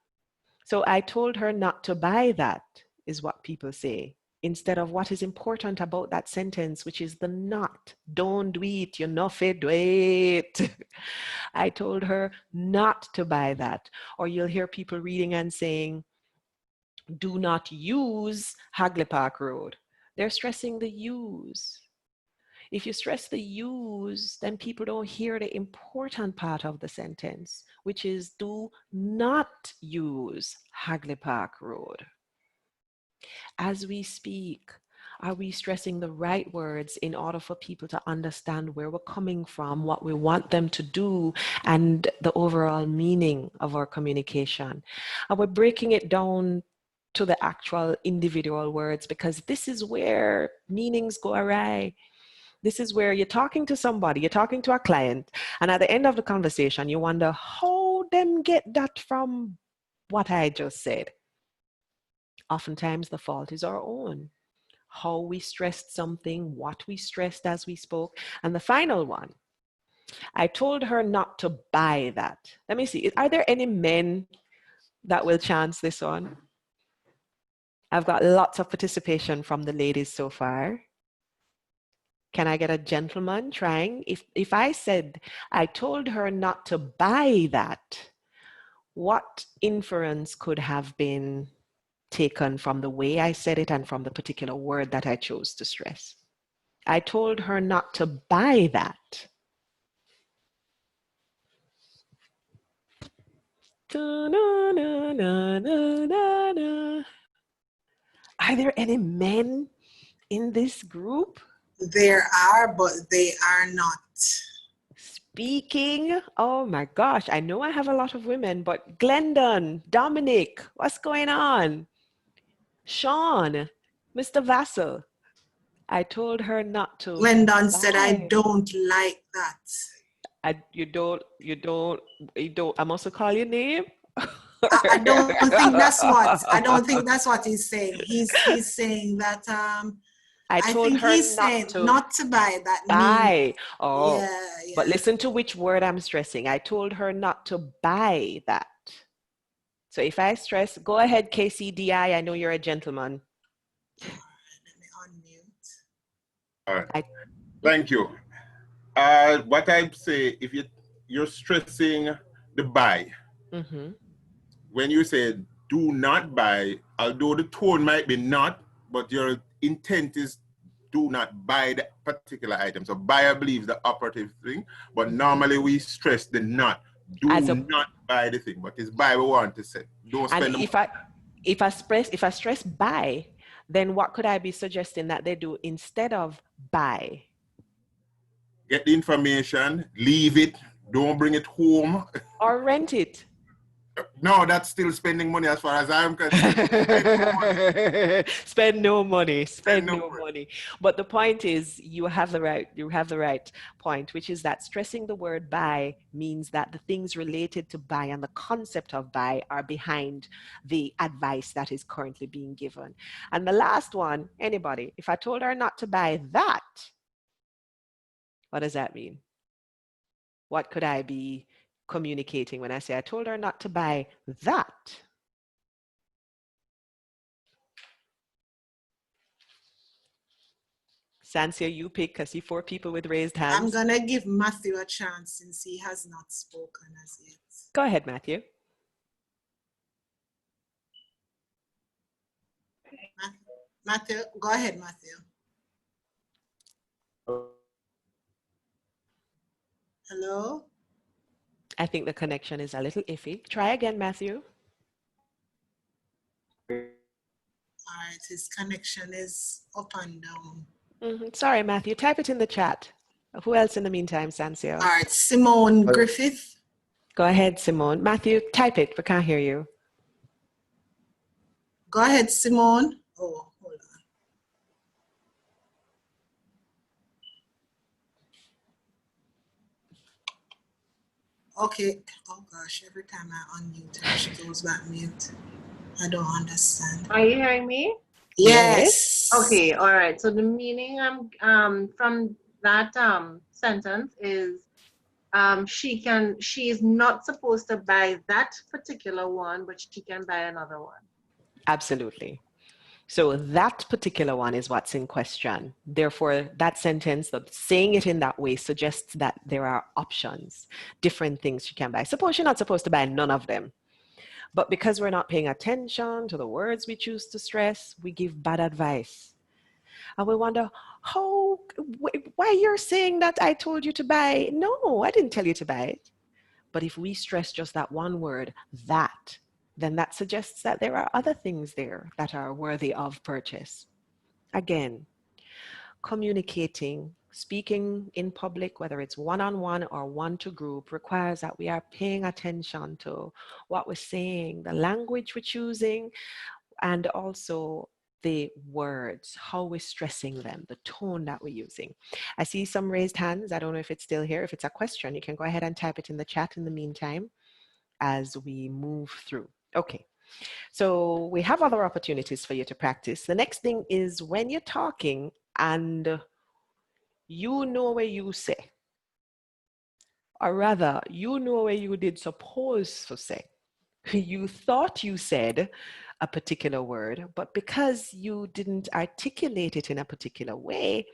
So I told her not to buy that, is what people say, instead of what is important about that sentence, which is the not. Don't do it, you're not fit, do it. I told her not to buy that. Or you'll hear people reading and saying, do not use Hagley Park Road. They're stressing the use. If you stress the use, then people don't hear the important part of the sentence, which is do not use Hagley Park Road. As we speak, are we stressing the right words in order for people to understand where we're coming from, what we want them to do, and the overall meaning of our communication? Are we breaking it down to the actual individual words? Because this is where meanings go awry. This is where you're talking to somebody, you're talking to a client, and at the end of the conversation, you wonder how them get that from what I just said. Oftentimes the fault is our own. How we stressed something, what we stressed as we spoke. And the final one, I told her not to buy that. Let me see, are there any men that will chance this one? I've got lots of participation from the ladies so far. Can I get a gentleman trying? If I said, I told her not to buy that, what inference could have been taken from the way I said it and from the particular word that I chose to stress? I told her not to buy that. Are there any men in this group? There are, but they are not. Speaking, oh my gosh, I know I have a lot of women, but Glendon, Dominic, what's going on? Sean, Mr. Vassell, I told her not to Glendon said, I buy. don't like that. You don't, I must call your name? I don't think that's what, I don't think that's what he's saying. He's saying that, I I told think her he's saying not to buy that buy. means, Oh, yeah. but listen to which word I'm stressing. I told her not to buy that. So if I stress, go ahead, KCDI. I know you're a gentleman. Let me unmute. All right. Thank you. What I say, if you're stressing the buy, when you say do not buy, although the tone might be not, but your intent is do not buy the particular item. So buyer believes the operative thing, but normally we stress the not. Do not buy the thing, but it's buy we want to say. Don't spend and the money. if I stress buy, then what could I be suggesting that they do instead of buy? Get the information, leave it, don't bring it home. Or rent it. No, that's still spending money as far as I'm concerned. Spend no money. Spend no no money. money. But the point is, you have the right point, which is that stressing the word buy means that the things related to buy and the concept of buy are behind the advice that is currently being given. And the last one, anybody, if I told her not to buy that, what does that mean? What could I be communicating when I say I told her not to buy that? Sansia, you pick. I see 4 people with raised hands. I'm going to give Matthew a chance since he has not spoken as yet. Go ahead, Matthew. Matthew, go ahead, Matthew. Hello? I think the connection is a little iffy. Try again, Matthew. All right, his connection is up and down. Sorry, Matthew. Type it in the chat. Who else in the meantime, Sansia? All right, Simone Griffith. Go ahead, Simone. Matthew, type it. We can't hear you. Go ahead, Simone. Oh, hold on. Okay. Oh gosh, every time I unmute her, she goes back mute. I don't understand. Are you hearing me? Yes. Okay, all right. So the meaning from that sentence is she is not supposed to buy that particular one, but she can buy another one. Absolutely. So that particular one is what's in question. Therefore, that sentence, saying it in that way, suggests that there are options, different things she can buy. Suppose you're not supposed to buy none of them. But because we're not paying attention to the words we choose to stress, we give bad advice. And we wonder, why you're saying that I told you to buy? No, I didn't tell you to buy it. But if we stress just that one word, that, then that suggests that there are other things there that are worthy of purchase. Again, communicating, speaking in public, whether it's one-on-one or one-to-group, requires that we are paying attention to what we're saying, the language we're choosing, and also the words, how we're stressing them, the tone that we're using. I see some raised hands. I don't know if it's still here. If it's a question, you can go ahead and type it in the chat in the meantime as we move through. Okay. So we have other opportunities for you to practice. The next thing is when you're talking and you know where you say, or rather, you know where you did suppose to say. You thought you said a particular word, but because you didn't articulate it in a particular way,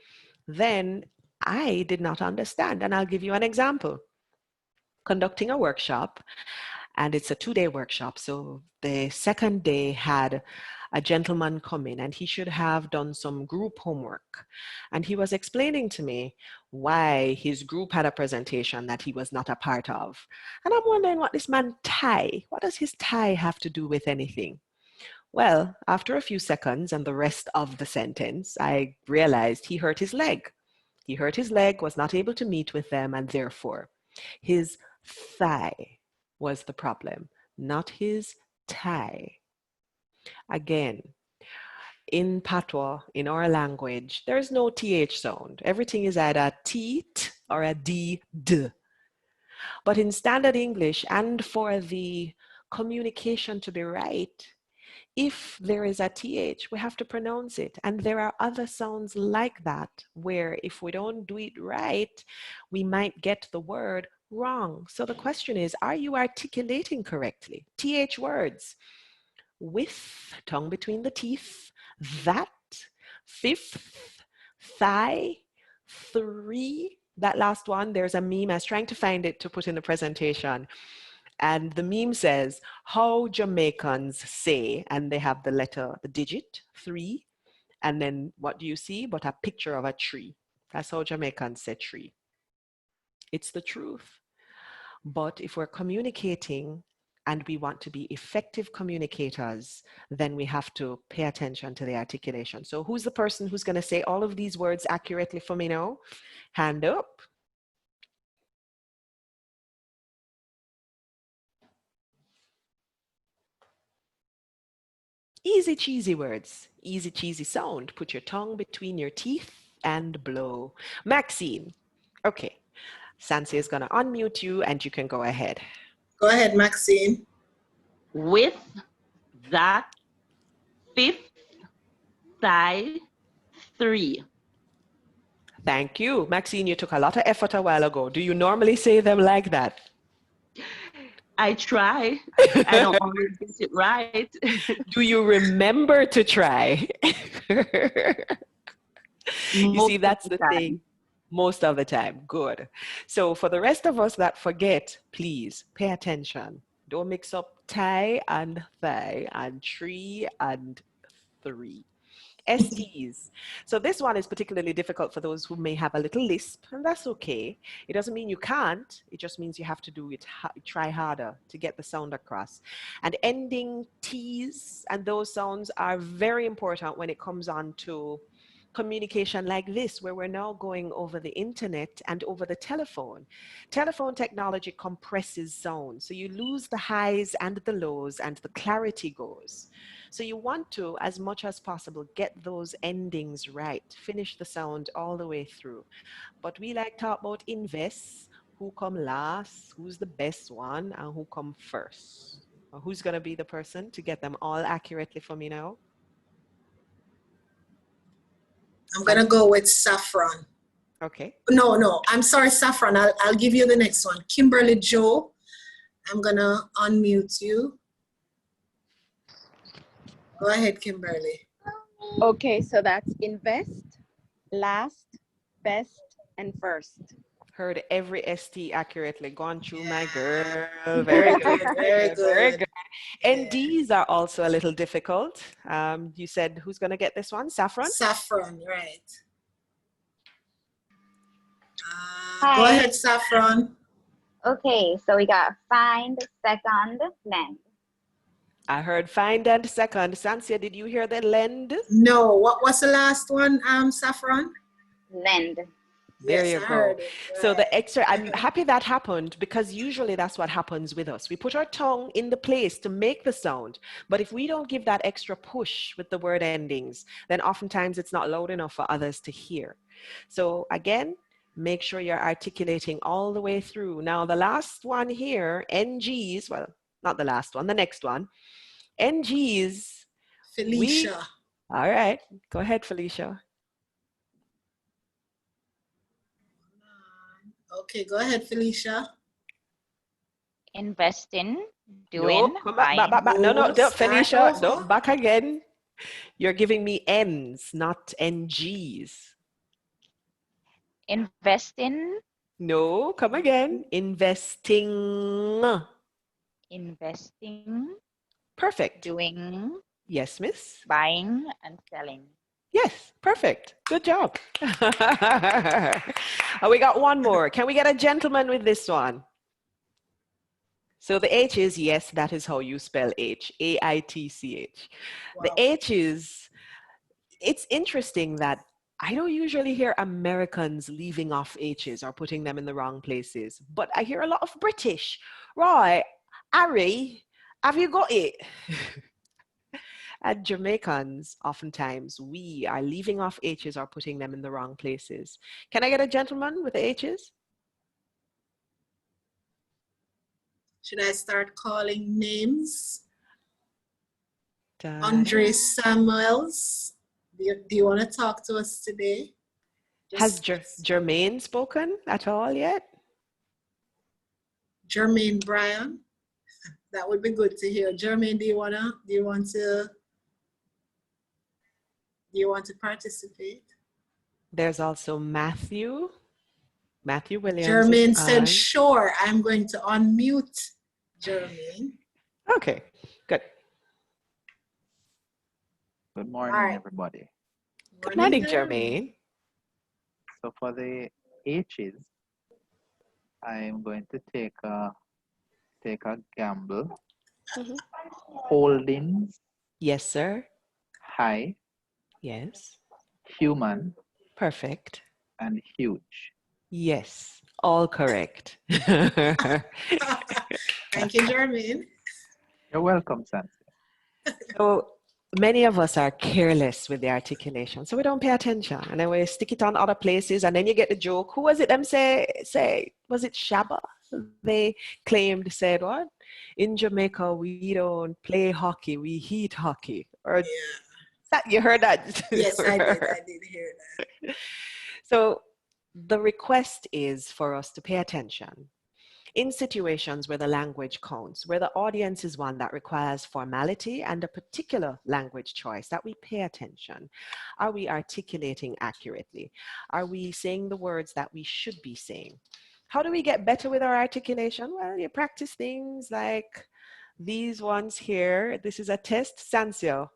then I did not understand. And I'll give you an example. Conducting a workshop, and it's a 2-day workshop. So the second day had a gentleman come in and he should have done some group homework. And he was explaining to me why his group had a presentation that he was not a part of. And I'm wondering what this man tie, what does his tie have to do with anything? Well, after a few seconds and the rest of the sentence, I realized he hurt his leg. He hurt his leg, was not able to meet with them, and therefore his thigh was the problem, not his tie. Again, in patois, in our language, there's no TH sound. Everything is either T or a D. But in standard English, and for the communication to be right, if there is a TH, we have to pronounce it. And there are other sounds like that, where if we don't do it right, we might get the word wrong. So the question is, are you articulating correctly? TH words. With, tongue between the teeth, that, fifth, thigh, 3. That last one, there's a meme. I was trying to find it to put in the presentation. And the meme says, how Jamaicans say, and they have the letter, the digit, 3. And then what do you see? But a picture of a tree. That's how Jamaicans say tree. It's the truth. But if we're communicating and we want to be effective communicators, then we have to pay attention to the articulation. So who's the person who's going to say all of these words accurately for me now? Hand up. Easy cheesy words, easy cheesy sound. Put your tongue between your teeth and blow. Maxine. Okay. Sansi is going to unmute you and you can go ahead. Go ahead, Maxine. With that fifth thigh 3. Thank you. Maxine, you took a lot of effort a while ago. Do you normally say them like that? I try. I don't always get it right. Do you remember to try? You see, that's the thing. Most of the time. Good. So for the rest of us that forget, please pay attention. Don't mix up tie and thigh and tree and 3. STs. So this one is particularly difficult for those who may have a little lisp, and that's okay. It doesn't mean you can't. It just means you have to do it, try harder to get the sound across. And ending T's and those sounds are very important when it comes on to communication like this, where we're now going over the internet and over the telephone. Telephone technology compresses sound, so you lose the highs and the lows and the clarity goes. So you want to, as much as possible, get those endings right, finish the sound all the way through. But we like to talk about invests, who come last, who's the best one, and who come first. Who's going to be the person to get them all accurately for me now? I'm going to go with Saffron. Okay. No, I'm sorry, Saffron. I'll give you the next one. Kimberly Joe, I'm going to unmute you. Go ahead, Kimberly. Okay, so that's invest, last, best, and first. Heard every ST accurately. Gone through my girl. Very good. Very good. Very good. NDs are also a little difficult. You said who's going to get this one? Saffron? Saffron, right. Hi. Go ahead, Saffron. Okay, so we got find, second, lend. I heard find and second. Sansia, did you hear the lend? No. What's the last one, Saffron? Lend. There Yes, you I go. heard it. So the extra, I'm happy that happened, because usually that's what happens with us. We put our tongue in the place to make the sound, but if we don't give that extra push with the word endings, then oftentimes it's not loud enough for others to hear. So again, make sure you're articulating all the way through. Now the last one here, NGs, well, not the last one, the next one. NGs. Felicia. All right, go ahead, Felicia. Okay, go ahead, Felicia. Invest in, doing, No, back. No, Felicia, no, back again. You're giving me N's, not NGs. invest in, No, come again. Investing. investing, Perfect. doing, Yes, miss. buying, and selling. Yes, perfect. Good job. We got one more. Can we get a gentleman with this one? So the H is, yes, that is how you spell H, A-I-T-C-H. Wow. The H is, it's interesting that I don't usually hear Americans leaving off H's or putting them in the wrong places, but I hear a lot of British. Right, Harry, have you got it? And Jamaicans, oftentimes, we are leaving off H's or putting them in the wrong places. Can I get a gentleman with the H's? Should I start calling names? Andre Samuels, do you want to talk to us today? Has Jermaine spoken at all yet? Jermaine Bryan, that would be good to hear. Jermaine, do you want to participate? There's also Matthew Williams. Jermaine said, sure, I'm going to unmute Jermaine. Okay, good. Good morning, everybody. Good morning, Jermaine. So for the H's, I'm going to take a gamble. Mm-hmm. Holdings. Yes, sir. High. Yes. Human. Perfect. And huge. Yes, all correct. Thank you, Jermaine. You're welcome, Sansi. So many of us are careless with the articulation, so we don't pay attention, and then we stick it on other places, and then you get the joke. Who was it? Them say was it Shabba? They claimed said what? In Jamaica we don't play hockey, we heat hockey. Or you heard that? Yes, I did hear that. So the request is for us to pay attention in situations where the language counts, where the audience is one that requires formality and a particular language choice, that we pay attention. Are we articulating accurately? Are we saying the words that we should be saying? How do we get better with our articulation? Well, you practice things like these ones here. This is a test. Sancio.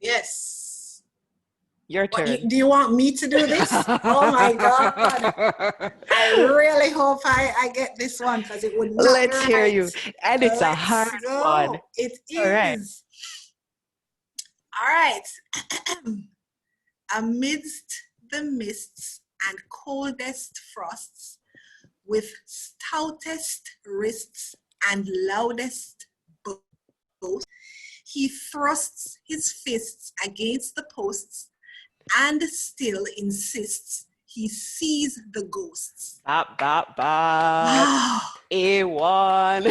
Yes. Your turn. Do you want me to do this? Oh my God. I really hope I get this one because it would not Let's be hear right. you. And it's a hard one. It is. All right. All right. Amidst the mists and coldest frosts, with stoutest wrists and loudest boast, he thrusts his fists against the posts and still insists he sees the ghosts. Bop. A1.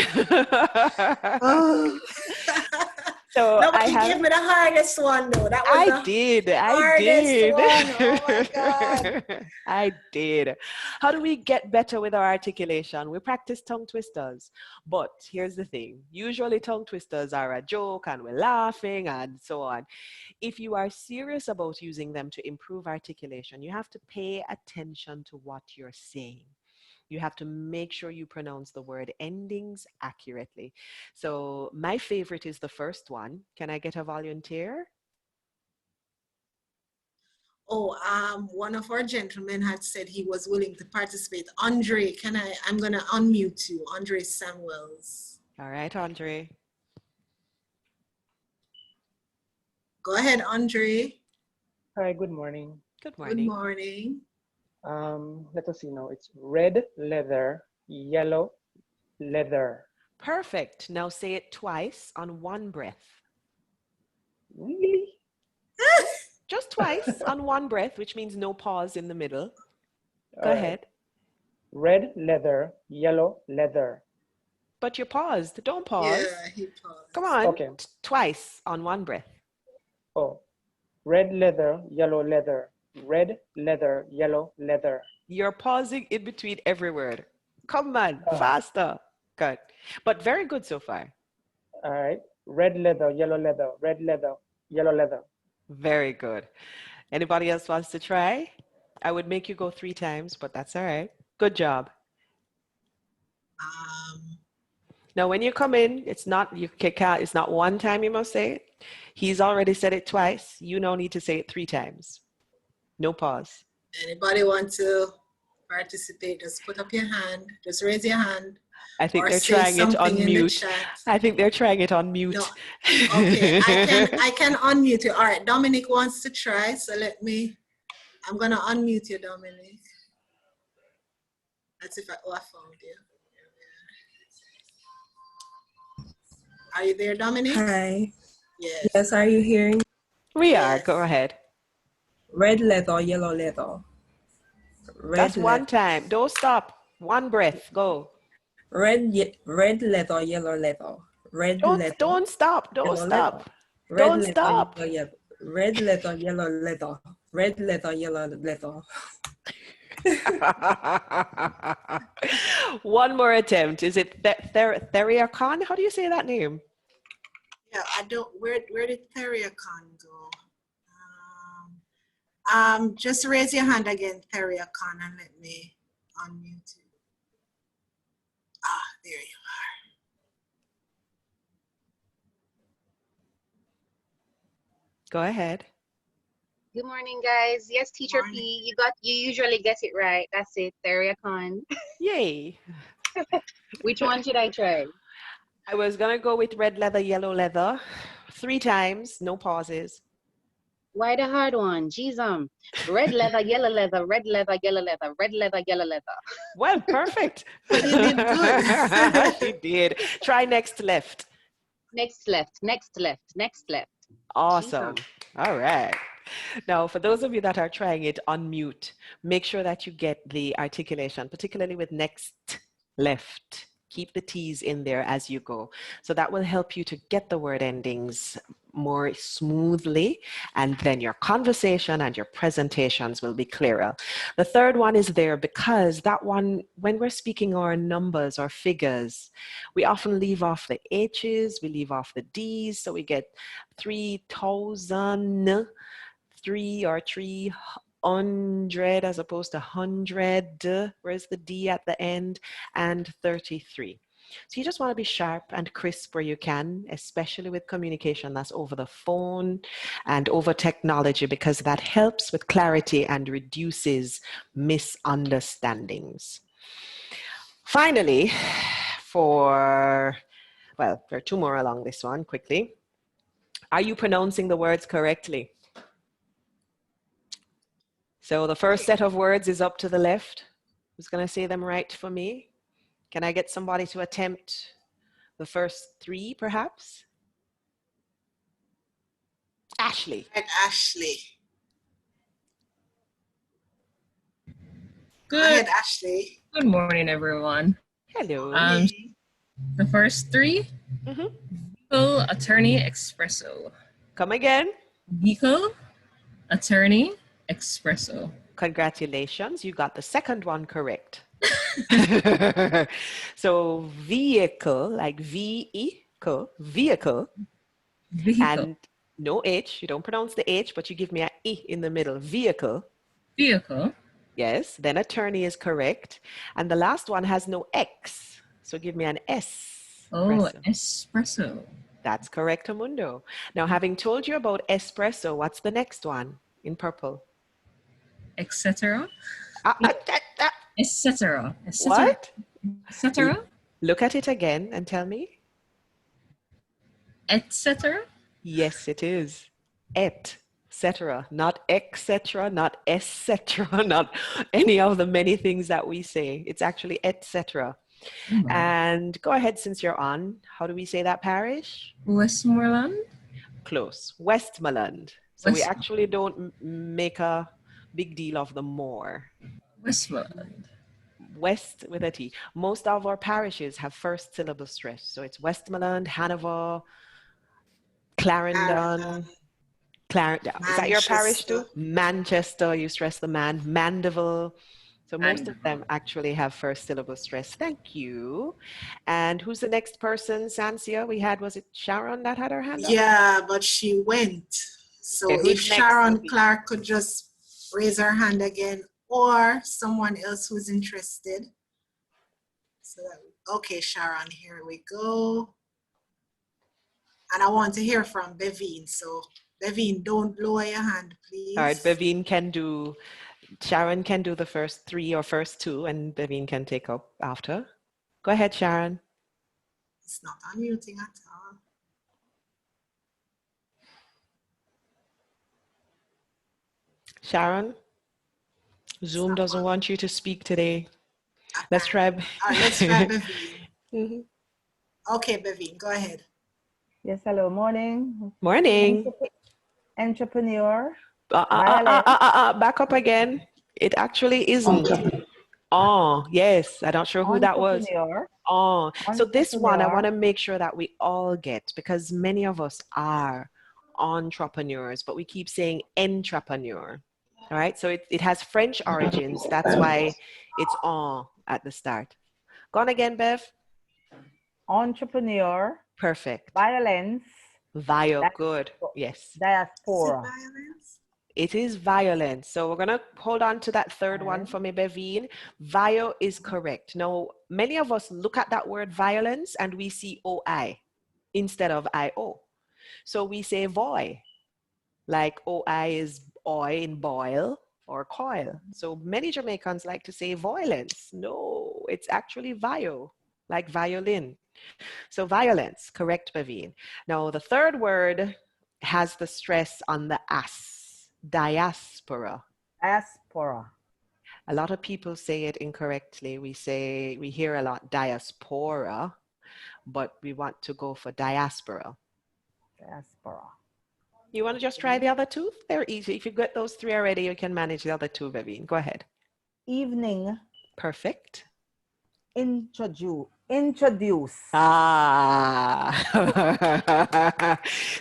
Oh. So no, but you gave me the hardest one though. That was I did. One. Oh my God. I did. How do we get better with our articulation? We practice tongue twisters. But here's the thing. Usually tongue twisters are a joke and we're laughing and so on. If you are serious about using them to improve articulation, you have to pay attention to what you're saying. You have to make sure you pronounce the word endings accurately. So my favorite is the first one. Can I get a volunteer? Oh, one of our gentlemen had said he was willing to participate. Andre, I'm gonna unmute you. Andre Samuels. All right, Andre. Go ahead, Andre. Hi, good morning. Good morning. Good morning. Let us see now. It's red leather, yellow leather. Perfect. Now say it twice on one breath. Really? Just twice on one breath, which means no pause in the middle. Go ahead. Red leather, yellow leather. But you paused. Don't pause. Yeah, he paused. Come on. Okay. Twice on one breath. Oh, red leather, yellow leather. Red leather, yellow leather. You're pausing in between every word. Come on, faster. Good. But very good so far. All right. Red leather, yellow leather. Red leather, yellow leather. Very good. Anybody else wants to try? I would make you go 3 times, but that's all right. Good job. Now, when you come in, it's not one time you must say it. He's already said it twice. You now need to say it 3 times. No pause. Anybody want to participate? Just put up your hand. Just raise your hand. I think they're trying it on mute. I think they're trying it on mute. No. Okay, I can unmute you. All right, Dominic wants to try, so I'm gonna unmute you, Dominic. That's if I found you. Are you there, Dominic? Hi. Yes. Yes, are you hearing? We are. Go ahead. Red leather, yellow leather. That's one time. Don't stop. One breath. Go. Red leather, yellow leather. Don't stop. Don't stop. Don't stop. Red leather, yellow leather. Red leather, yellow leather. One more attempt. Is it Theria Khan? How do you say that name? Yeah, I don't. Where did Theria Khan go? Just raise your hand again, Theria Khan, and let me unmute you. There you are. Go ahead. Good morning, guys. Yes, Teacher P, you usually get it right. That's it, Theria Khan. Yay. Which one should I try? I was gonna go with red leather, yellow leather. 3 times, no pauses. Why the hard one? Jeez, red leather, yellow leather, red leather, yellow leather, red leather, yellow leather. Well, perfect. But you did good. She did. Try next left. Next left, next left, next left. Awesome. All right. Now, for those of you that are trying it, unmute. Make sure that you get the articulation, particularly with next, left. Keep the T's in there as you go. So that will help you to get the word endings more smoothly, and then your conversation and your presentations will be clearer. The third one is there because that one, when we're speaking our numbers or figures, we often leave off the H's, we leave off the D's, so we get 3,000, 300 as opposed to 100, where's the D at the end, and 33. So you just want to be sharp and crisp where you can, especially with communication that's over the phone and over technology, because that helps with clarity and reduces misunderstandings. Finally, there are two more along this one quickly. Are you pronouncing the words correctly? So the first set of words is up to the left. Who's going to say them right for me? Can I get somebody to attempt the first three, perhaps? Ashley. And Ashley. Good. Go ahead, Ashley. Good morning, everyone. Hello. The first three. Vehicle, attorney, espresso. Come again. Vehicle, attorney, espresso. Congratulations, you got the second one correct. So vehicle, like vehicle, and no H. You don't pronounce the H, but you give me an E in the middle. Vehicle. Yes, then attorney is correct. And the last one has no X. So give me an S. Oh, espresso. That's correct, Amundo. Now, having told you about espresso, what's the next one in purple? Etc. Etc. What? Etc. Look at it again and tell me. Etc. Yes, it is. Et cetera, not etc., not etc., not any of the many things that we say. It's actually etc. And go ahead, since you're on. How do we say that parish? Westmoreland. Close. Westmoreland. So we actually don't make a big deal of the more. Westmoreland. West with a T. Most of our parishes have first syllable stress. So it's Westmoreland, Hanover, Clarendon. Is that your parish too? Manchester, you stress the man. Mandeville. So most of them actually have first syllable stress. Thank you. And who's the next person, Sansia? Was it Sharon that had her hand up? Yeah, but she went. So Okay, if Sharon Clark could just raise her hand again, or someone else who's interested. So, okay, Sharon, here we go. And I want to hear from Bevine. So Bevine, don't lower your hand, please. All right, Bevine can do, Sharon can do the first three or first two, and Bevine can take up after. Go ahead, Sharon. It's not unmuting at all. Sharon, Zoom doesn't want you to speak today. Let's try. All right, let's try Bevine. Okay, Bevine, go ahead. Yes, hello, morning. Morning. Entrepreneur. Back up again. It actually isn't. Oh, yes. I'm not sure who that was. Oh, so this one I want to make sure that we all get, because many of us are entrepreneurs, but we keep saying entrepreneur. All right. So it has French origins. That's why it's en at the start. Go on again, Bev. Entrepreneur. Perfect. Violence. Good. Yes. Diaspora. It is violence. So we're going to hold on to that third one for me, Bevine. Vio is correct. Now, many of us look at that word violence and we see OI instead of IO. So we say voy, like OI is oi in boil or coil. So many Jamaicans like to say violence. No, it's actually vio, like violin. So violence, correct, Bevine. Now, the third word has the stress on the as, diaspora. Diaspora. A lot of people say it incorrectly. We hear a lot diaspora, but we want to go for diaspora. Diaspora. You want to just try the other two? They're easy. If you get those three already, you can manage the other two, Vivian. Go ahead. Evening. Perfect. Introduce. Ah.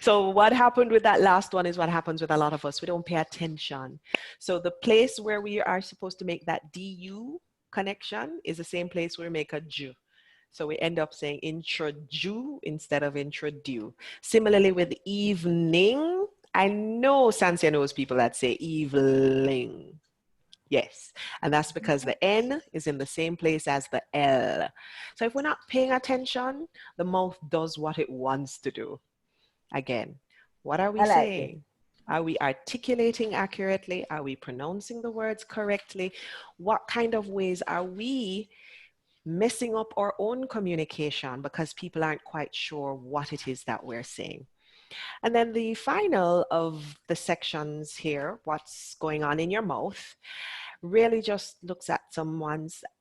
So what happened with that last one is what happens with a lot of us. We don't pay attention. So the place where we are supposed to make that DU connection is the same place where we make a Ju. So we end up saying introdu instead of introduce. Similarly with evening, I know Sansia knows people that say evening. Yes, and that's because the N is in the same place as the L. So if we're not paying attention, the mouth does what it wants to do. Again, what are we saying? Are we articulating accurately? Are we pronouncing the words correctly? What kind of ways are we messing up our own communication because people aren't quite sure what it is that we're saying? And then the final of the sections here, what's going on in your mouth, really just looks at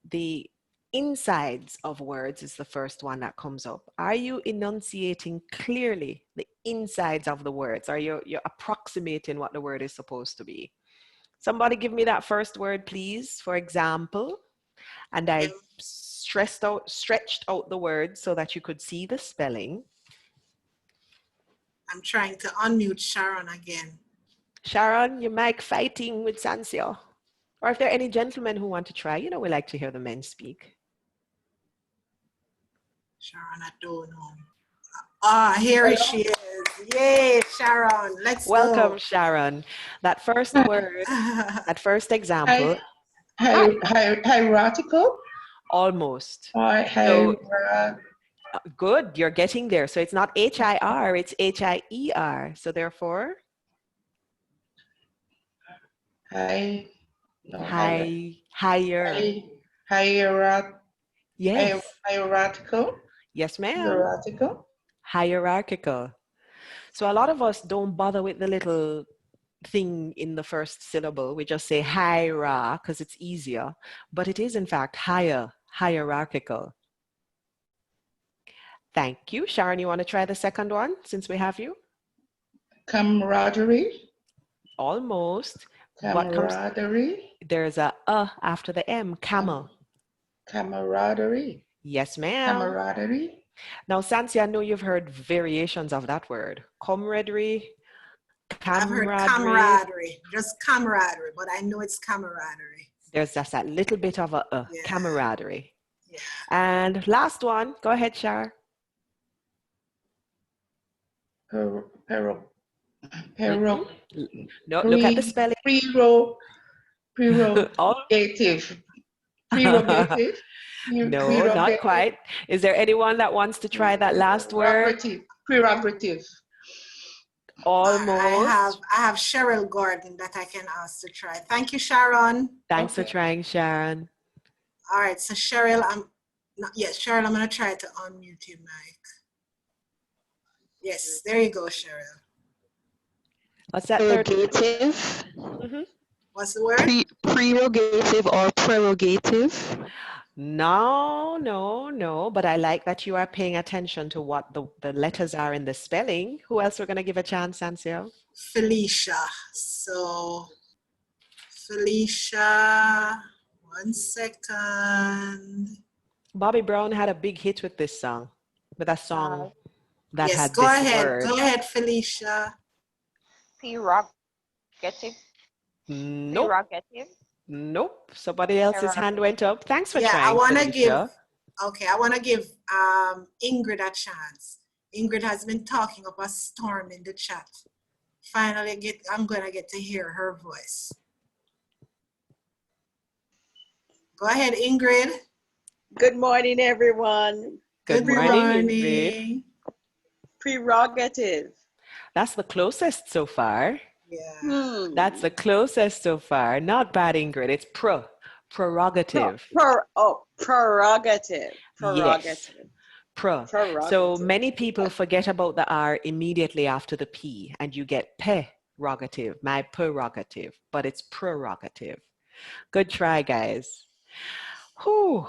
the insides of words is the first one that comes up. Are you enunciating clearly the insides of the words? Are you're approximating what the word is supposed to be? Somebody give me that first word, please, for example. And I stretched out the word so that you could see the spelling. I'm trying to unmute Sharon again. Sharon, your mic fighting with Sansia. Or if there are any gentlemen who want to try, you know, we like to hear the men speak. Sharon, I don't know. Ah, here she is. Yay, Sharon. Let's Welcome, go. Sharon. That first word, that first example. Hierarchical? Almost. So, good, you're getting there. So it's not H-I-R, it's H-I-E-R. So therefore? Higher. Yes. Hierarchical. Yes, ma'am. Hierarchical. Hierarchical. So a lot of us don't bother with the little thing in the first syllable. We just say hierarchy because it's easier, but it is in fact hierarchical. Thank you. Sharon, you want to try the second one since we have you? Camaraderie. Almost. Camaraderie. There's a after the M, camel. Camaraderie. Yes, ma'am. Camaraderie. Now, Sansi, I know you've heard variations of that word. Camaraderie, I've heard camaraderie, just camaraderie, but I know it's camaraderie. There's just that little bit of a Yeah. camaraderie. Yeah. And last one, go ahead, Shar. No, look at the spelling. Prerogative. Prerogative. No, not quite. Is there anyone that wants to try that last word? Prerogative. Almost. I have Cheryl Gordon that I can ask to try. Thank you, Sharon. Thanks for trying, Sharon. All right, so Cheryl, Cheryl, I'm gonna try to unmute your mic. Yes, there you go, Cheryl. What's that third? Prerogative. What's the word? Prerogative or prerogative. No, but I like that you are paying attention to what the letters are in the spelling. Who else we're going to give a chance, Sansio? Felicia. So, Felicia, 1 second. Bobby Brown had a big hit with this song, with a song that yes, had go this ahead. word. Go ahead, Felicia. Prerogative. Nope. Prerogative. Nope. Somebody else's hand went up. Thanks for trying, I want to Felicia. I want to give Ingrid a chance. Ingrid has been talking up a storm in the chat. Finally, I'm going to get to hear her voice. Go ahead, Ingrid. Good morning, everyone. Good morning, Ingrid. Prerogative. That's the closest so far. Yeah. That's the closest so far. Not bad, Ingrid. It's prerogative. Prerogative. Yes. So many people forget about the R immediately after the P, and you get prerogative, my prerogative, but it's prerogative. Good try, guys. Whew.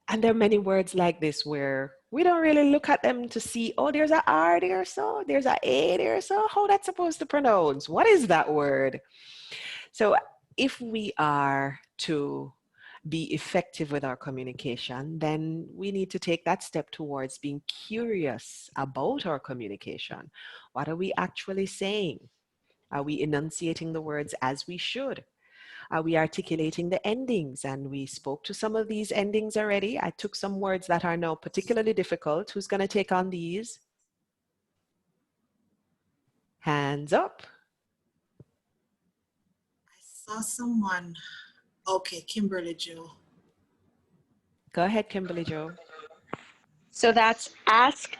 And there are many words like this where we don't really look at them to see, oh, there's a R there, so there's a A there, so how that's supposed to pronounce? What is that word? So if we are to be effective with our communication, then we need to take that step towards being curious about our communication. What are we actually saying? Are we enunciating the words as we should? Are we articulating the endings? And we spoke to some of these endings already. I took some words that are now particularly difficult. Who's going to take on these? Hands up. I saw someone. Okay, Kimberly Joe. Go ahead, Kimberly Joe. So that's asked.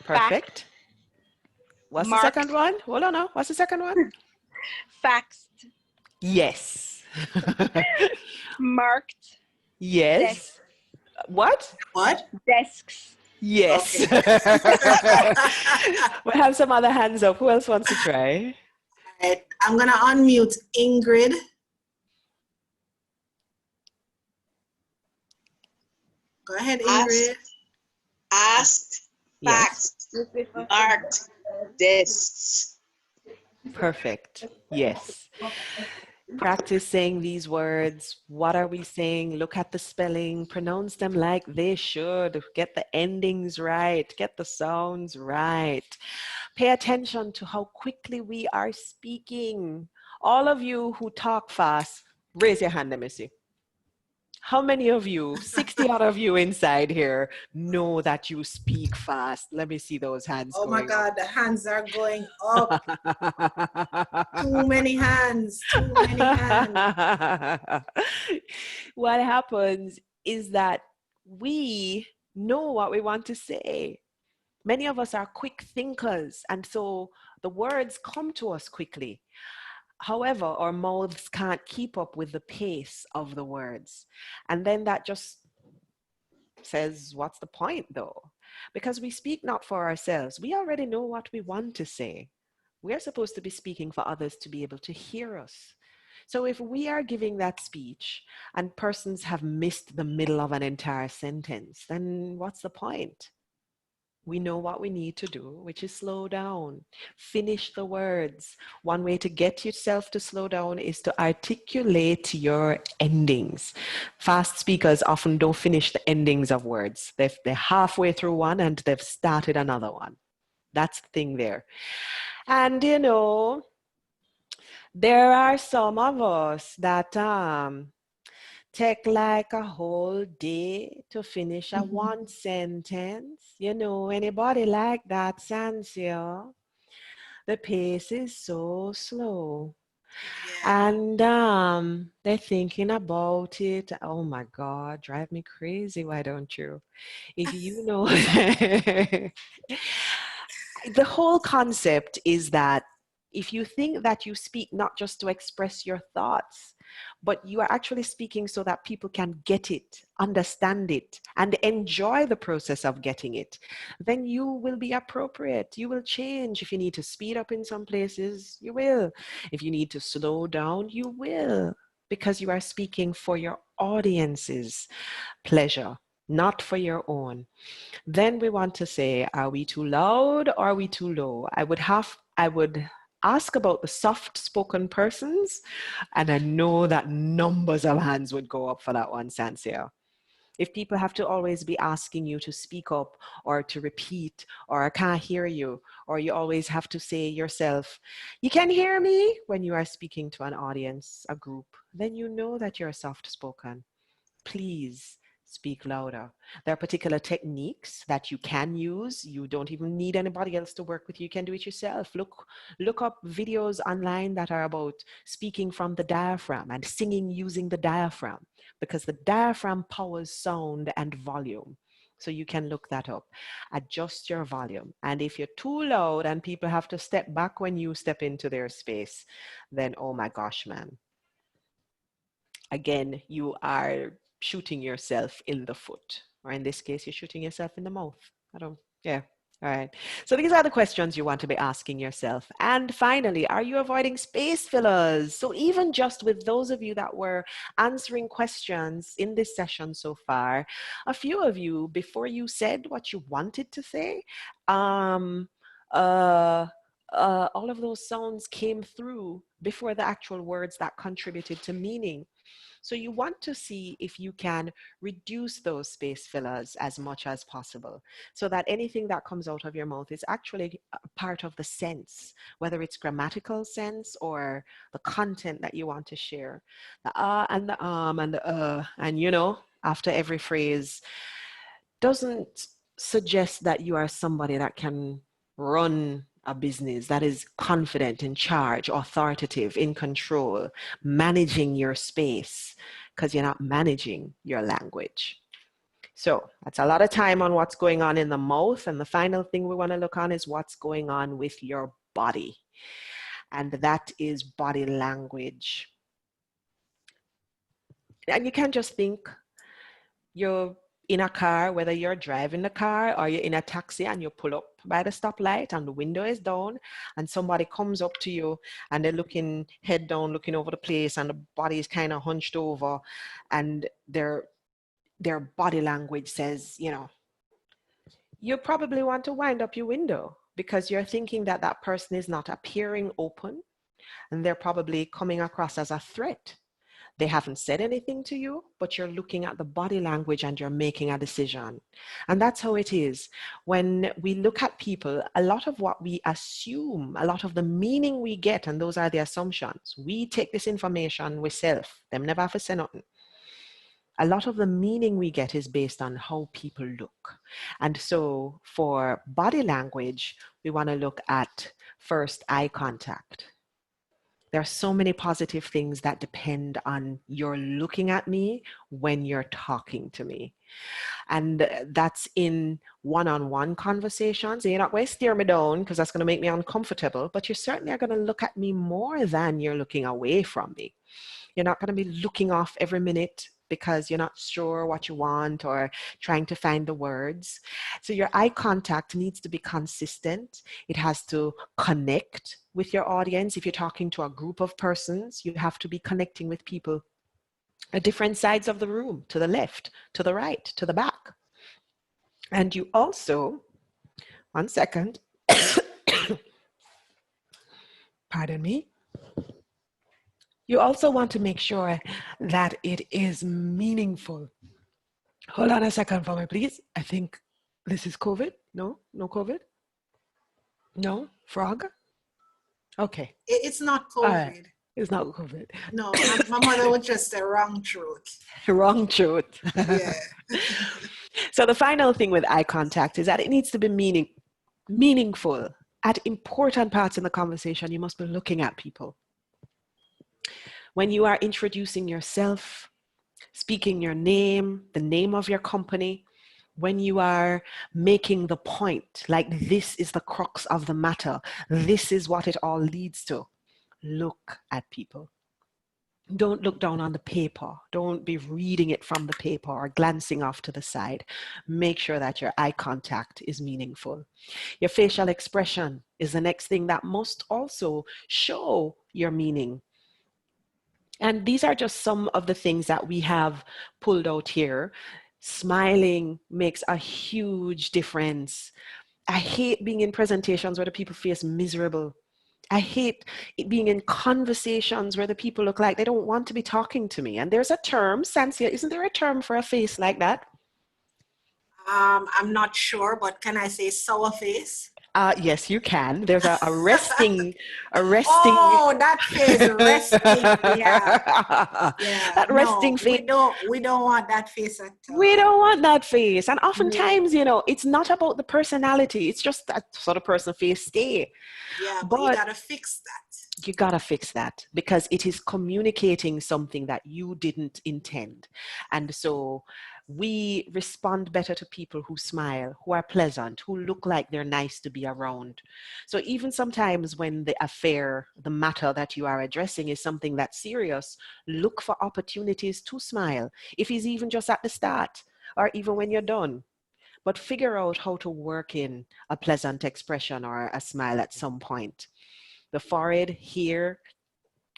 Perfect. What's the second one? Hold on now. What's the second one? Faxed. Yes. Marked. Yes. Desk. What? What? Desks. Yes. Okay. We have some other hands up. Who else wants to try? All right. I'm going to unmute Ingrid. Go ahead, Ingrid. Asked, Yes. faxed, marked, desks. Perfect. Yes. Practice saying these words. What are we saying? Look at the spelling. Pronounce them like they should. Get the endings right. Get the sounds right. Pay attention to how quickly we are speaking. All of you who talk fast, raise your hand, let me see. How many of you, 60 out of you inside here, know that you speak fast? Let me see those hands Oh my going God, the hands are going up. Too many hands, too many hands. What happens is that we know what we want to say. Many of us are quick thinkers, and so the words come to us quickly. However, our mouths can't keep up with the pace of the words. And then that just says, what's the point though? Because we speak not for ourselves. We already know what we want to say. We're supposed to be speaking for others to be able to hear us. So if we are giving that speech and persons have missed the middle of an entire sentence, then what's the point? We know what we need to do, which is slow down. Finish the words. One way to get yourself to slow down is to articulate your endings. Fast speakers often don't finish the endings of words. They're halfway through one and they've started another one. That's the thing there. And you know, there are some of us that take like a whole day to finish a one sentence. You know, anybody like that, Sansia? The pace is so slow. Yeah. And they're thinking about it. Oh my God, drive me crazy. Why don't you? If you know, the whole concept is that if you think that you speak not just to express your thoughts, but you are actually speaking so that people can get it, understand it, and enjoy the process of getting it, then you will be appropriate. You will change. If you need to speed up in some places, you will. If you need to slow down, you will, because you are speaking for your audience's pleasure, not for your own. Then we want to say, are we too loud or are we too low? I would ask about the soft-spoken persons, and I know that numbers of hands would go up for that one, Sansia. If people have to always be asking you to speak up or to repeat, or I can't hear you, or you always have to say yourself, you can hear me when you are speaking to an audience, a group, then you know that you're soft-spoken. Please speak louder. There are particular techniques that you can use. You don't even need anybody else to work with you. You can do it yourself. Look up videos online that are about speaking from the diaphragm and singing using the diaphragm, because the diaphragm powers sound and volume. So you can look that up. Adjust your volume. And if you're too loud and people have to step back when you step into their space, then oh my gosh, man. Again, you are shooting yourself in the foot, or in this case, you're shooting yourself in the mouth. Yeah. All right. So these are the questions you want to be asking yourself. And finally, are you avoiding space fillers? So even just with those of you that were answering questions in this session so far, a few of you, before you said what you wanted to say, all of those sounds came through before the actual words that contributed to meaning. So you want to see if you can reduce those space fillers as much as possible so that anything that comes out of your mouth is actually a part of the sense, whether it's grammatical sense or the content that you want to share. The and the and the and you know, after every phrase doesn't suggest that you are somebody that can run a business that is confident, in charge, authoritative, in control, managing your space, because you're not managing your language. So that's a lot of time on what's going on in the mouth. And the final thing we want to look on is what's going on with your body. And that is body language. And you can't just think you're in a car, whether you're driving the car or you're in a taxi and you pull up by the stoplight and the window is down and somebody comes up to you and they're looking head down, looking over the place, and the body is kind of hunched over, and their body language says, you know, you probably want to wind up your window because you're thinking that that person is not appearing open and they're probably coming across as a threat. They haven't said anything to you, but you're looking at the body language and you're making a decision. And that's how it is. When we look at people, a lot of what we assume, a lot of the meaning we get, and those are the assumptions, we take this information we self, them never have to say nothing. A lot of the meaning we get is based on how people look. And so for body language, we want to look at first eye contact. There are so many positive things that depend on you're looking at me when you're talking to me. And that's in one-on-one conversations. You're not going to stare me down because that's going to make me uncomfortable, but you certainly are going to look at me more than you're looking away from me. You're not going to be looking off every minute because you're not sure what you want or trying to find the words. So your eye contact needs to be consistent. It has to connect with your audience. If you're talking to a group of persons, you have to be connecting with people at different sides of the room, to the left, to the right, to the back. And you also, one second, pardon me. You also want to make sure that it is meaningful. Hold on a second for me, please. I think this is COVID. No? No COVID? No? Frog? Okay. It's not COVID. Right. It's not COVID. No, my mother would just say wrong truth. Wrong truth. Yeah. So the final thing with eye contact is that it needs to be meaningful. At important parts in the conversation, you must be looking at people. When you are introducing yourself, speaking your name, the name of your company, when you are making the point, like this is the crux of the matter, this is what it all leads to, look at people. Don't look down on the paper. Don't be reading it from the paper or glancing off to the side. Make sure that your eye contact is meaningful. Your facial expression is the next thing that must also show your meaning. And these are just some of the things that we have pulled out here. Smiling makes a huge difference. I hate being in presentations where the people face miserable. I hate being in conversations where the people look like they don't want to be talking to me. And there's a term, Sansia, isn't there a term for a face like that? I'm not sure, but can I say sour face? Yes, you can. There's a resting. Oh, that face resting. Yeah. Yeah. That resting face. We don't want that face at all. We don't want that face. And oftentimes, you know, it's not about the personality. It's just that sort of person face stay. Yeah, but you gotta fix that. You gotta fix that because it is communicating something that you didn't intend. And so we respond better to people who smile, who are pleasant, who look like they're nice to be around. So even sometimes when the affair, the matter that you are addressing is something that's serious, look for opportunities to smile. If it's even just at the start or even when you're done, but figure out how to work in a pleasant expression or a smile at some point. The forehead here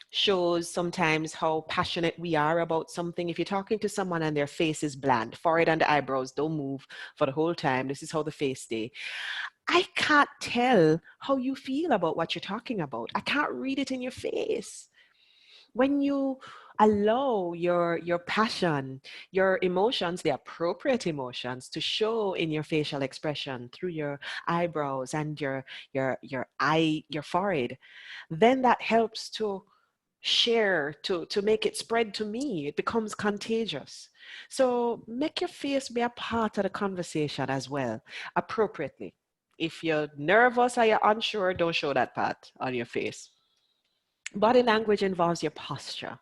shows sometimes how passionate we are about something. If you're talking to someone and their face is bland, forehead and the eyebrows don't move for the whole time, this is how the face stay. I can't tell how you feel about what you're talking about. I can't read it in your face. When you allow your passion, your emotions, the appropriate emotions, to show in your facial expression through your eyebrows and your forehead, then that helps to share, to make it spread to me. It becomes contagious. So make your face be a part of the conversation as well, appropriately. If you're nervous or you're unsure, don't show that part on your face. Body language involves your posture.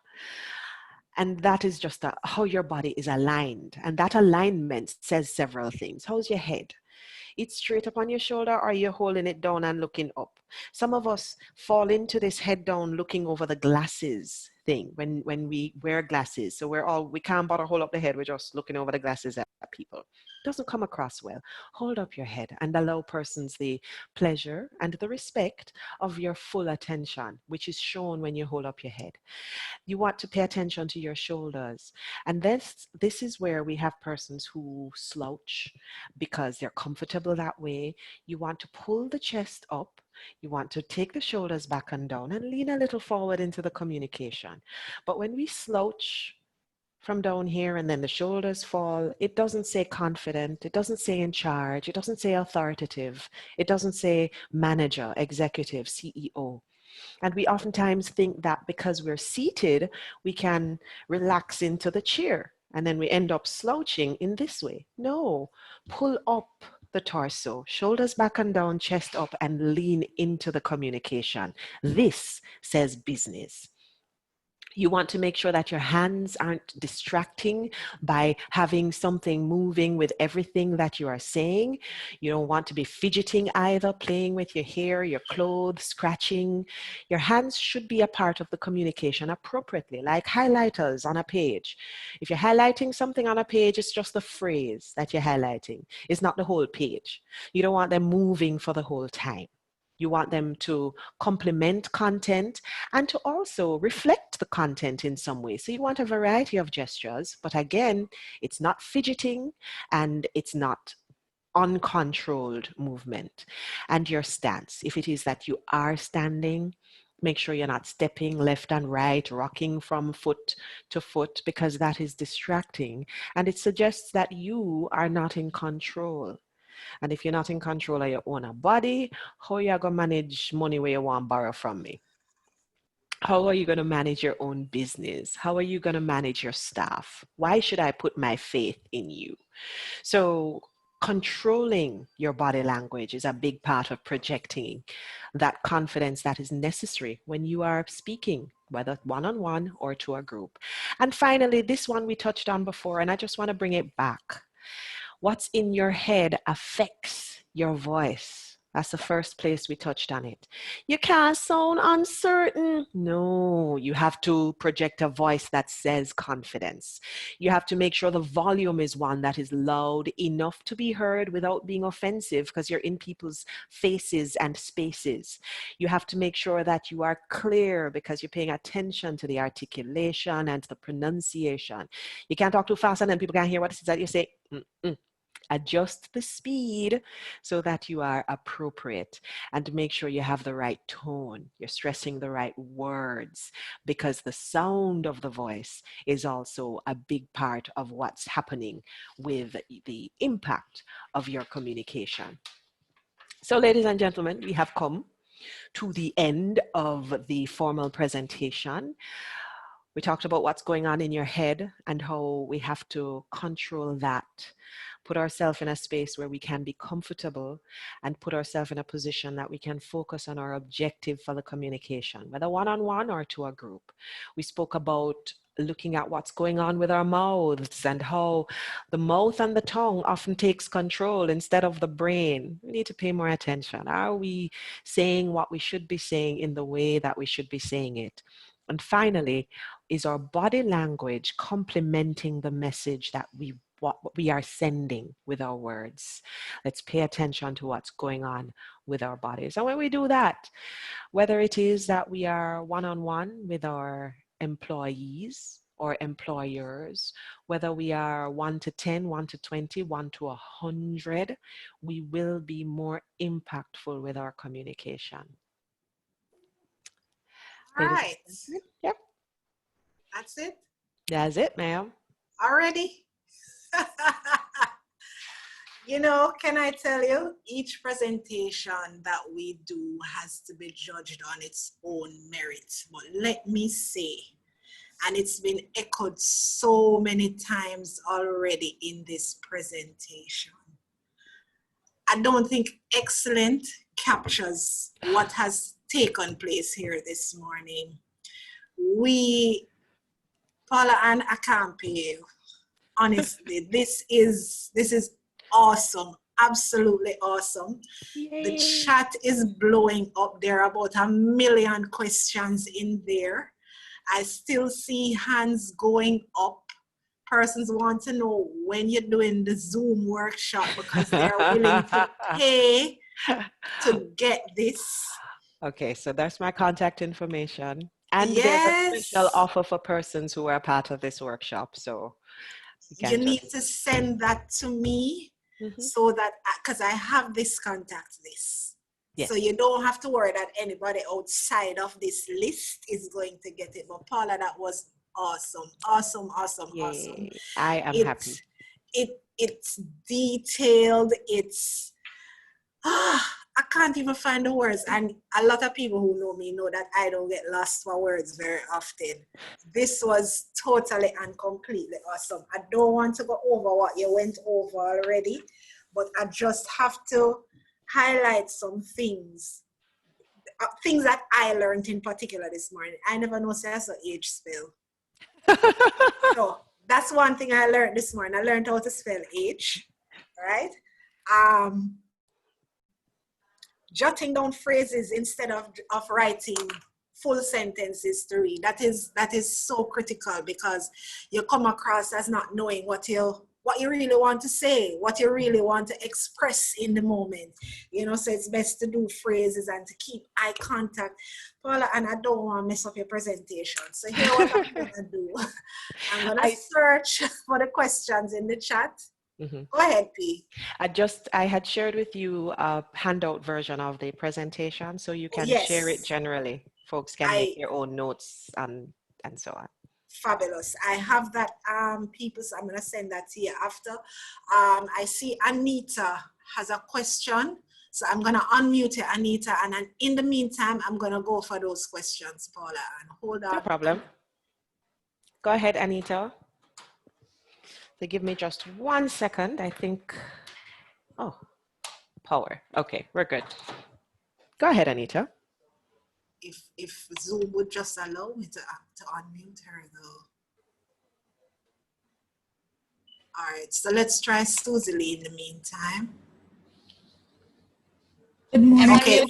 And that is just how your body is aligned. And that alignment says several things. How's your head? It's straight up on your shoulder, or you're holding it down and looking up. Some of us fall into this head down looking over the glasses thing when we wear glasses. So we can't bother hold up the head, we're just looking over the glasses at people. It doesn't come across well. Hold up your head and allow persons the pleasure and the respect of your full attention, which is shown when you hold up your head. You want to pay attention to your shoulders. And this is where we have persons who slouch because they're comfortable that way. You want to pull the chest up. You want to take the shoulders back and down and lean a little forward into the communication. But when we slouch from down here and then the shoulders fall, it doesn't say confident, it doesn't say in charge, it doesn't say authoritative, it doesn't say manager, executive, CEO. And we oftentimes think that because we're seated, we can relax into the chair and then we end up slouching in this way. No, pull up the torso, shoulders back and down, chest up, and lean into the communication. This says business. You want to make sure that your hands aren't distracting by having something moving with everything that you are saying. You don't want to be fidgeting either, playing with your hair, your clothes, scratching. Your hands should be a part of the communication appropriately, like highlighters on a page. If you're highlighting something on a page, it's just the phrase that you're highlighting. It's not the whole page. You don't want them moving for the whole time. You want them to complement content and to also reflect the content in some way. So you want a variety of gestures, but again, it's not fidgeting and it's not uncontrolled movement. And your stance, if it is that you are standing, make sure you're not stepping left and right, rocking from foot to foot, because that is distracting. And it suggests that you are not in control. And if you're not in control of your own body, how are you going to manage money where you want to borrow from me? How are you going to manage your own business? How are you going to manage your staff? Why should I put my faith in you? So controlling your body language is a big part of projecting that confidence that is necessary when you are speaking, whether one-on-one or to a group. And finally, this one we touched on before, and I just want to bring it back. What's in your head affects your voice. That's the first place we touched on it. You can't sound uncertain. No, you have to project a voice that says confidence. You have to make sure the volume is one that is loud enough to be heard without being offensive, because you're in people's faces and spaces. You have to make sure that you are clear because you're paying attention to the articulation and the pronunciation. You can't talk too fast and then people can't hear what it is that you say. Adjust the speed so that you are appropriate, and make sure you have the right tone. You're stressing the right words, because the sound of the voice is also a big part of what's happening with the impact of your communication. So, ladies and gentlemen, we have come to the end of the formal presentation. We talked about what's going on in your head and how we have to control that. Put ourselves in a space where we can be comfortable and put ourselves in a position that we can focus on our objective for the communication, whether one-on-one or to a group. We spoke about looking at what's going on with our mouths and how the mouth and the tongue often takes control instead of the brain. We need to pay more attention. Are we saying what we should be saying in the way that we should be saying it? And finally, is our body language complementing the message that we what we are sending with our words. Let's pay attention to what's going on with our bodies. And when we do that, whether it is that we are one-on-one with our employees or employers, whether we are 1 to 10, 1 to 20, 1 to 100, we will be more impactful with our communication. All right. Yep. That's it? That's it, ma'am. Already? You know, can I tell you, each presentation that we do has to be judged on its own merit. But let me say, and it's been echoed so many times already in this presentation, I don't think excellent captures what has taken place here this morning. Paula-Ann, I can't pay you. Honestly, this is awesome, absolutely awesome. Yay. The chat is blowing up. There are about 1 million questions in there. I still see hands going up. Persons want to know when you're doing the Zoom workshop because they're willing to pay to get this. Okay, so that's my contact information. And yes, there's a special offer for persons who are part of this workshop. So you need to send that to me so that, because I have this contact list. Yes. So you don't have to worry that anybody outside of this list is going to get it. But Paula, that was awesome, awesome, awesome, Yay. Awesome. I am happy. It's detailed. It's, I can't even find the words. And a lot of people who know me know that I don't get lost for words very often. This was totally and completely awesome. I don't want to go over what you went over already, but I just have to highlight some things that I learned in particular this morning. I never know that's an age spell. So that's one thing I learned this morning. I learned how to spell age, right? Jotting down phrases instead of writing full sentences to read. That is so critical because you come across as not knowing what you really want to say, what you really want to express in the moment. You know, so it's best to do phrases and to keep eye contact. Paula, and I don't want to mess up your presentation. So here what I'm going to do. I'm going to search for the questions in the chat. Go ahead, P. I had shared with you a handout version of the presentation, so you can share it generally. Folks can make their own notes and so on. Fabulous. I have that, people, so I'm going to send that to you after. I see Anita has a question, so I'm going to unmute you, Anita, and then in the meantime, I'm going to go for those questions, Paula, and hold on. No problem. Go ahead, Anita. So give me just 1 second, I think. Oh, power. Okay, we're good. Go ahead, Anita. If Zoom would just allow me to unmute her though. All right, so let's try Susie Lee in the meantime. Good morning. Okay.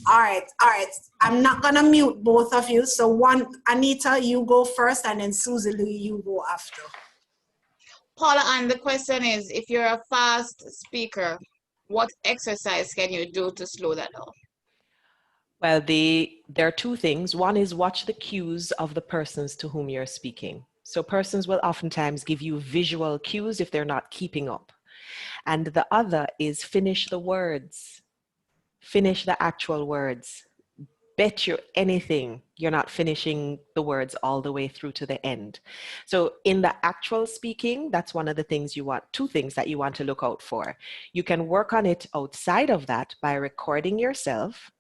All right. I'm not gonna mute both of you. So Anita, you go first, and then Susie Lee, you go after. Paula-Ann, the question is, if you're a fast speaker, what exercise can you do to slow that down? Well, there are two things. One is watch the cues of the persons to whom you're speaking. So persons will oftentimes give you visual cues if they're not keeping up. And the other is finish the words. Finish the actual words. Bet you anything you're not finishing the words all the way through to the end. So in the actual speaking, that's one of the things two things that you want to look out for. You can work on it outside of that by recording yourself.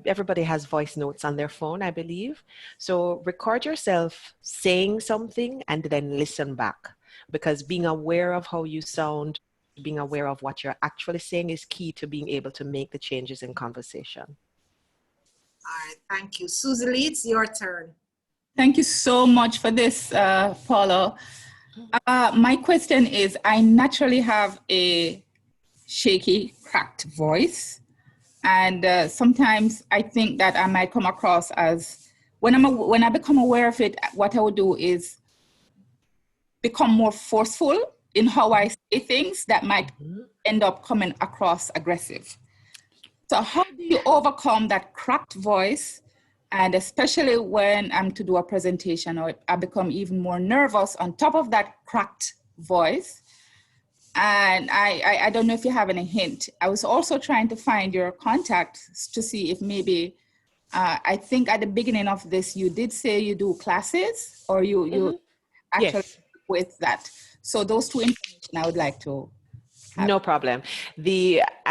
Everybody has voice notes on their phone, I believe. So record yourself saying something and then listen back, because being aware of how you sound, being aware of what you're actually saying is key to being able to make the changes in conversation. All right, thank you. Susie Lee, it's your turn. Thank you so much for this, Paula. My question is, I naturally have a shaky, cracked voice. And sometimes I think that I might come across as, when I become aware of it, what I would do is become more forceful in how I say things that might end up coming across aggressive. So how do you overcome that cracked voice? And especially when I'm to do a presentation, or I become even more nervous on top of that cracked voice. And I don't know if you have any hint. I was also trying to find your contact to see if maybe, I think at the beginning of this, you did say you do classes, or you actually Yes. with that. So those two information I would like to have. No problem.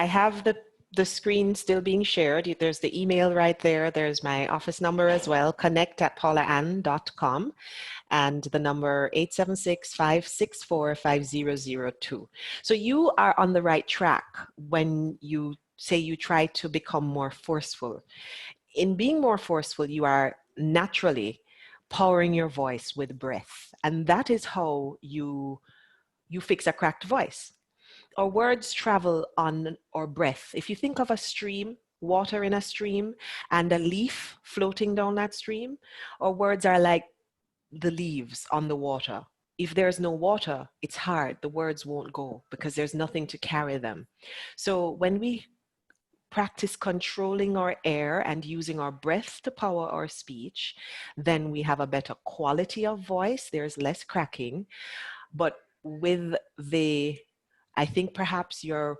I have the screen still being shared. There's the email right there. There's my office number as well, connect@paula-ann.com, and the number 876-564-5002. So you are on the right track when you say you try to become more forceful. In being more forceful, you are naturally powering your voice with breath. And that is how you fix a cracked voice. Our words travel on our breath. If you think of a stream, water in a stream, and a leaf floating down that stream, our words are like the leaves on the water. If there's no water, it's hard. The words won't go because there's nothing to carry them. So when we practice controlling our air and using our breath to power our speech, then we have a better quality of voice. There's less cracking. But with I think perhaps you're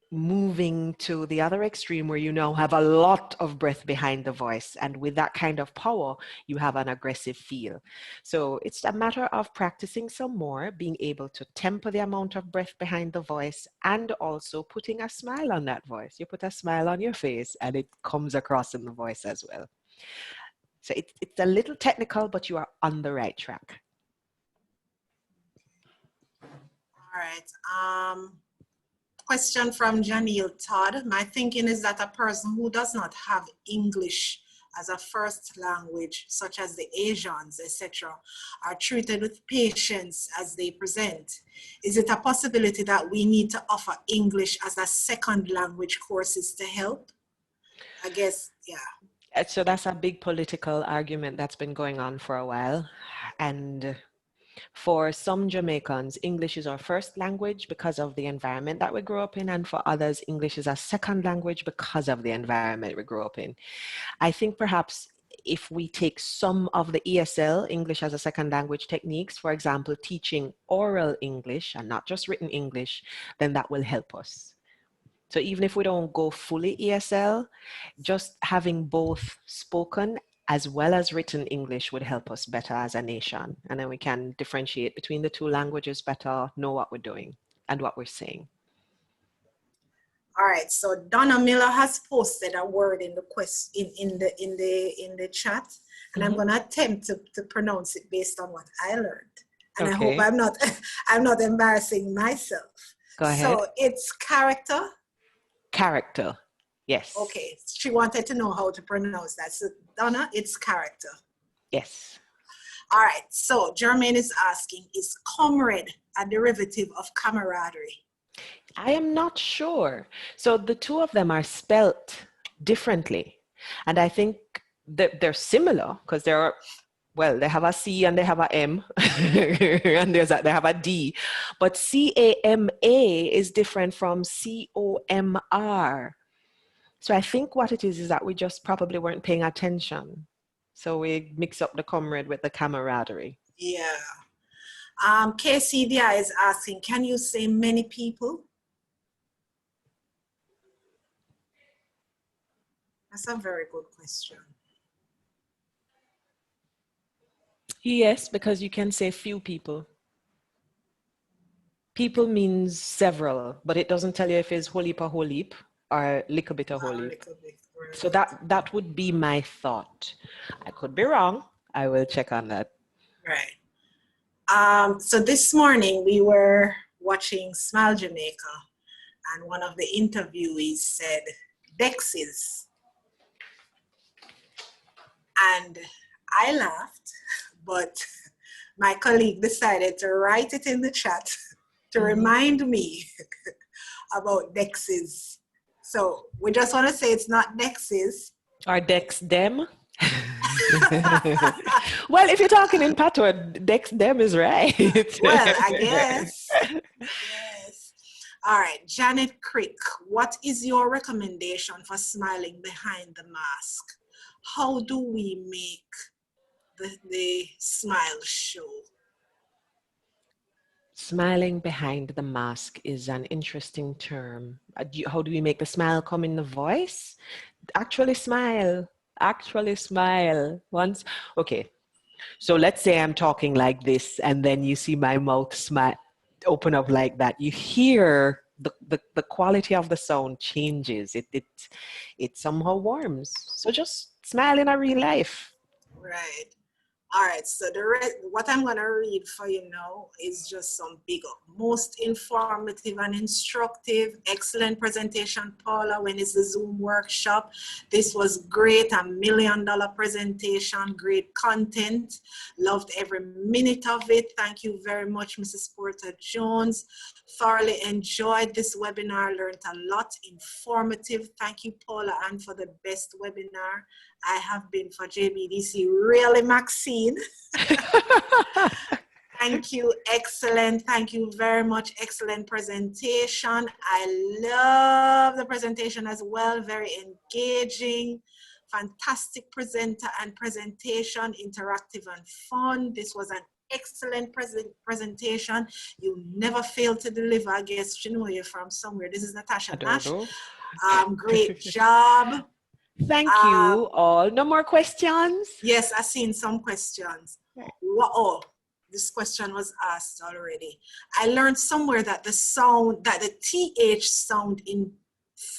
moving to the other extreme where you now have a lot of breath behind the voice. And with that kind of power, you have an aggressive feel. So it's a matter of practicing some more, being able to temper the amount of breath behind the voice, and also putting a smile on that voice. You put a smile on your face and it comes across in the voice as well. So it's a little technical, but you are on the right track. All right. Question from Janelle Todd. My thinking is that a person who does not have English as a first language, such as the Asians, etc., are treated with patience as they present. Is it a possibility that we need to offer English as a second language courses to help? I guess, yeah. So that's a big political argument that's been going on for a while. And for some Jamaicans, English is our first language because of the environment that we grew up in. And for others, English is a second language because of the environment we grew up in. I think perhaps if we take some of the ESL, English as a second language techniques, for example, teaching oral English and not just written English, then that will help us. So even if we don't go fully ESL, just having both spoken as well as written English would help us better as a nation. And then we can differentiate between the two languages better, know what we're doing and what we're saying. All right, so Donna Miller has posted a word in the in the chat, and I'm gonna attempt to pronounce it based on what I learned. And I hope I'm not embarrassing myself. Go ahead. So it's character. Character, yes. Okay, she wanted to know how to pronounce that. So Donna, it's character. Yes. All right, so Jermaine is asking, is comrade a derivative of camaraderie? I am not sure. So the two of them are spelt differently. And I think that they're similar because they're, well, they have a C and they have a M and they have a D. But C-A-M-A is different from C-O-M-R. So I think what it is that we just probably weren't paying attention. So we mix up the comrade with the camaraderie. Yeah. KCDI is asking, can you say many people? That's a very good question. Yes, because you can say few people. People means several, but it doesn't tell you if it's whole heap or whole heap or little bit or whole heap. Right. So that would be my thought. I could be wrong. I will check on that. Right. So this morning we were watching Smile Jamaica, and one of the interviewees said, Dexys. And I laughed, but my colleague decided to write it in the chat to remind me about Dexys. So we just want to say it's not Dexys. Or Dex them. Well, if you're talking in patois, them is right. Well, I guess. Yes. All right, Janet Crick, what is your recommendation for smiling behind the mask? How do we make the smile show? Smiling behind the mask is an interesting term. How do we make the smile come in the voice? Actually smile. Actually smile. Once, okay. So let's say I'm talking like this, and then you see my mouth smile, open up like that. You hear the quality of the sound changes. It somehow warms. So just smile in a real life. Right. All right, so what I'm going to read for you now is just some big up. Most informative and instructive, excellent presentation, Paula, when it's the Zoom workshop. This was great, $1 million presentation, great content. Loved every minute of it. Thank you very much, Mrs. Porter-Jones. Thoroughly enjoyed this webinar, learned a lot, informative. Thank you, Paula-Ann, for the best webinar I have been for JBDC. Really, Maxine. Thank you. Excellent. Thank you very much. Excellent presentation. I love the presentation as well. Very engaging. Fantastic presenter and presentation. Interactive and fun. This was an excellent presentation. You never fail to deliver. I guess you know you're from somewhere. This is Natasha Nash. Great job. Thank you all. No more questions? Yes, I've seen some questions. Oh, this question was asked already. I learned somewhere that the TH sound in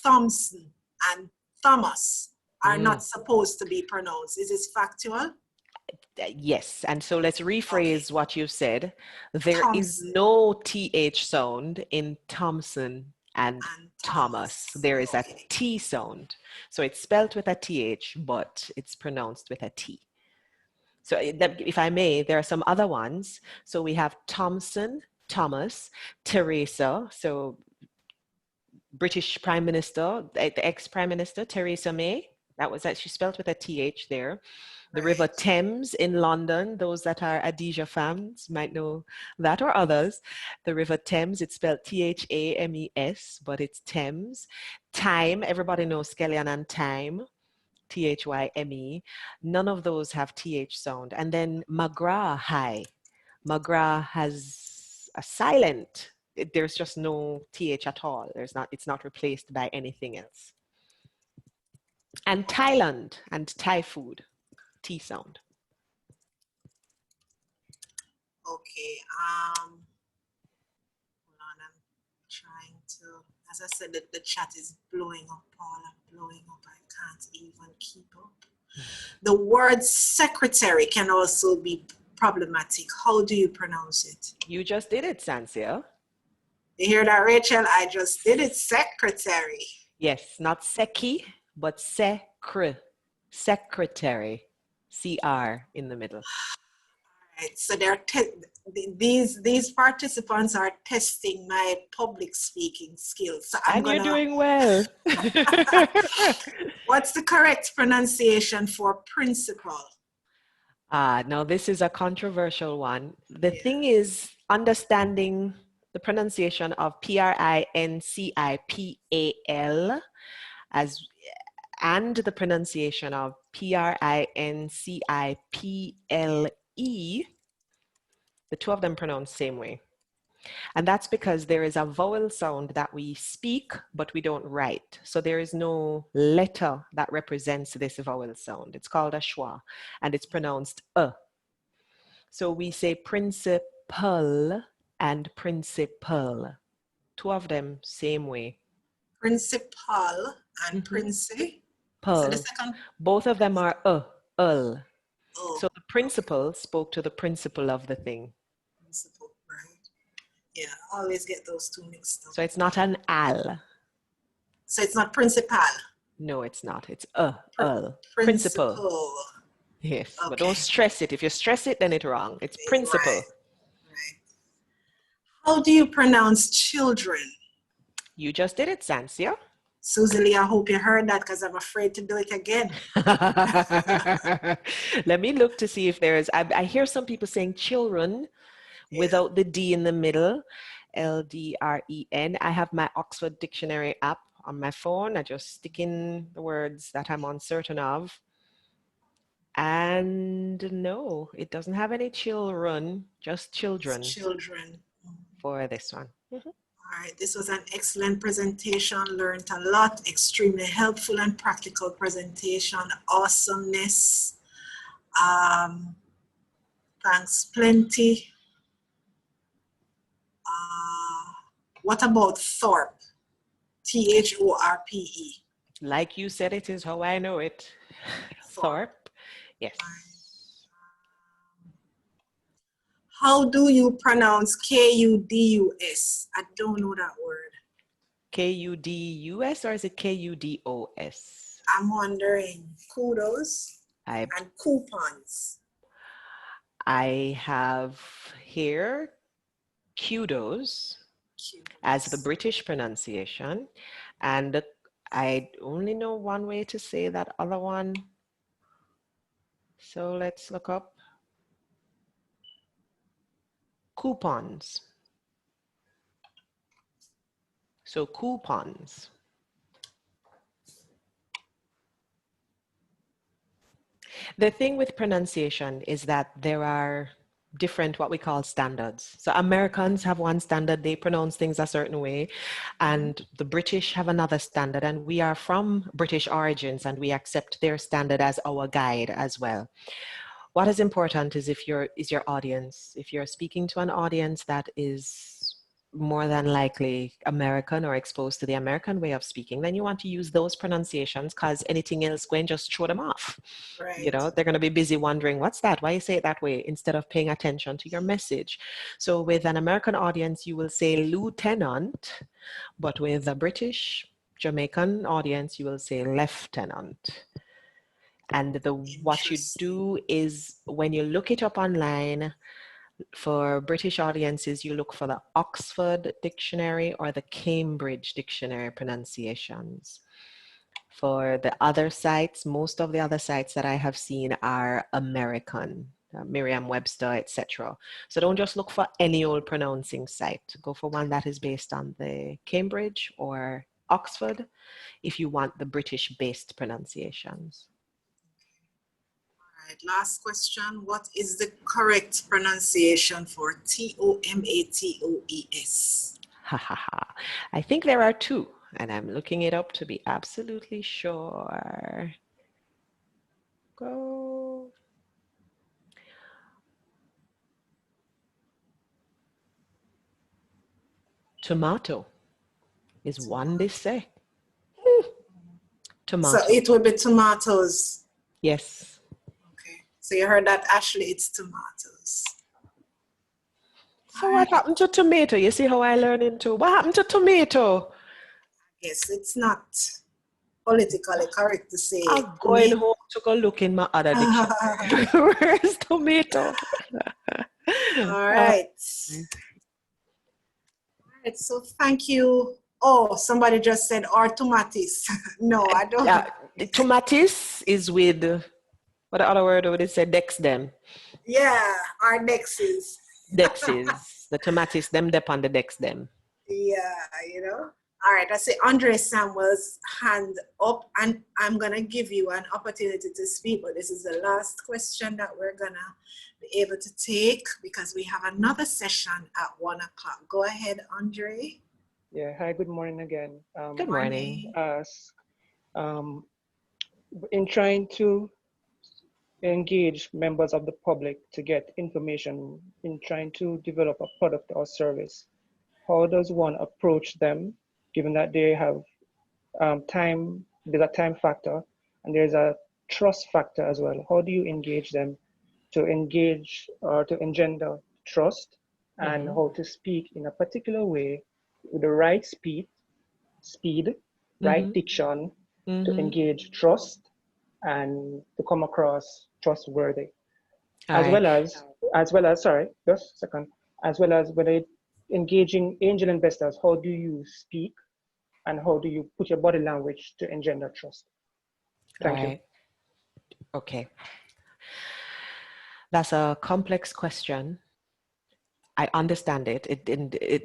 Thompson and Thomas are not supposed to be pronounced. Is this factual? Yes, and so let's rephrase what you said. There is no TH sound in Thompson and Thomas. There is a T sound. So it's spelled with a TH, but it's pronounced with a T. So if I may, there are some other ones. So we have Thompson, Thomas, Teresa. So British Prime Minister, the ex-Prime Minister, Theresa May. That was that she spelled with a TH there. The River Thames in London, those that are Adija fans might know that, or others. The River Thames, it's spelled T-H-A-M-E-S, but it's Thames. Time, everybody knows Skeleton and Time, T-H-Y-M-E. None of those have TH sound. And then McGrath High. McGrath has a silent. There's just no TH at all. It's not replaced by anything else. And Thailand and Thai food. T sound. Okay. Hold on. I'm trying to, as I said, the chat is blowing up, Paula, blowing up. I can't even keep up. The word secretary can also be problematic. How do you pronounce it? You just did it, Sansia. You hear that, Rachel? I just did it. Secretary. Yes, not seki, but secretary. CR in the middle. All right, so these participants are testing my public speaking skills. So you're doing well. What's the correct pronunciation for principal? Now this is a controversial one. The thing is understanding the pronunciation of Principal and the pronunciation of Principle. The two of them pronounce the same way. And that's because there is a vowel sound that we speak, but we don't write. So there is no letter that represents this vowel sound. It's called a schwa, and it's pronounced So we say principal and principal. Two of them, same way. Principal and principal. So the second, both of them are ul. So the principal spoke to the principle of the thing. Principal, right? Yeah, I always get those two mixed up. So it's not an al. So it's not principal. No, it's not. It's ul. Principal. Yes, but don't stress it. If you stress it, then it's wrong. It's principal. Right. How do you pronounce children? You just did it, Sansia. Susie Lee, I hope you heard that because I'm afraid to do it again. Let me look to see if there's, I hear some people saying children without the D in the middle, Ldren. I have my Oxford Dictionary app on my phone. I just stick in the words that I'm uncertain of. And no, it doesn't have any children, just children. It's children. For this one. All right, this was an excellent presentation. Learned a lot, extremely helpful and practical presentation. Awesomeness. Thanks plenty. What about Thorpe? Thorpe. Like you said, it is how I know it. Thorpe. Yes. How do you pronounce Kudus? I don't know that word. Kudus or is it Kudos? I'm wondering. Kudos and coupons. I have here kudos as the British pronunciation, and I only know one way to say that other one. So let's look up coupons. So coupons. The thing with pronunciation is that there are different what we call standards. So Americans have one standard, they pronounce things a certain way, and the British have another standard, and we are from British origins and we accept their standard as our guide as well. What is important is your audience. If you're speaking to an audience that is more than likely American or exposed to the American way of speaking, then you want to use those pronunciations, because anything else going just throw them off. Right. You know, they're going to be busy wondering, what's that? Why you say it that way? Instead of paying attention to your message. So with an American audience, you will say lieutenant, but with a British, Jamaican audience, you will say lieutenant. And what you do is when you look it up online, for British audiences, you look for the Oxford Dictionary or the Cambridge Dictionary pronunciations. For the other sites, most of the other sites that I have seen are American, Merriam-Webster, etc. So don't just look for any old pronouncing site. Go for one that is based on the Cambridge or Oxford if you want the British-based pronunciations. All right, last question. What is the correct pronunciation for tomatoes? Ha ha ha. I think there are two, and I'm looking it up to be absolutely sure. Go. Tomato is one they say. Tomato. So it will be tomatoes. Yes. Okay. So you heard that, Ashley, it's tomatoes. So what happened to tomato? You see how I learn into what happened to tomato? Yes, it's not politically correct to say. I'm going home to go look in my other dictionary. Where's tomato? All right. All right, so thank you. Oh, somebody just said or tomatis. No, I don't. Tomatis is with, what the other word would it say? Dex them. Yeah, our dexes. Dexes. The tomatis, them dep on the dex them. Yeah, you know. All right, I see Andre Samuel's hand up, and I'm going to give you an opportunity to speak, but this is the last question that we're going to be able to take because we have another session at 1 o'clock. Go ahead, Andre. Yeah, hi, good morning again. Good morning. In trying to engage members of the public to get information, in trying to develop a product or service, how does one approach them, given that they have time, there's a time factor, and there's a trust factor as well? How do you engage them to engage or to engender trust, and how to speak in a particular way with the right speed, right diction, to engage trust and to come across trustworthy, as well as sorry, just a second, as well as when engaging angel investors, how do you speak and how do you put your body language to engender trust? Thank you. Okay. That's a complex question. I understand it.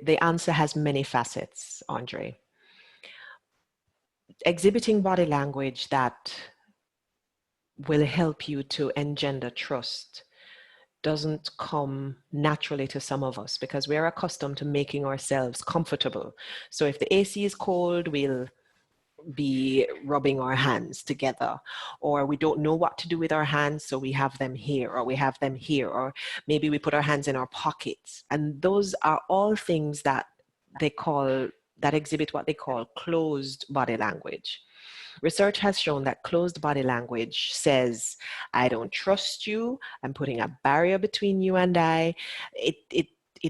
The answer has many facets, Andre. Exhibiting body language that will help you to engender trust doesn't come naturally to some of us because we're accustomed to making ourselves comfortable. So if the AC is cold, we'll be rubbing our hands together, or we don't know what to do with our hands, so we have them here, or we have them here, or maybe we put our hands in our pockets. And those are all things that exhibit what they call closed body language. Research has shown that closed body language says, I don't trust you, I'm putting a barrier between you and I. It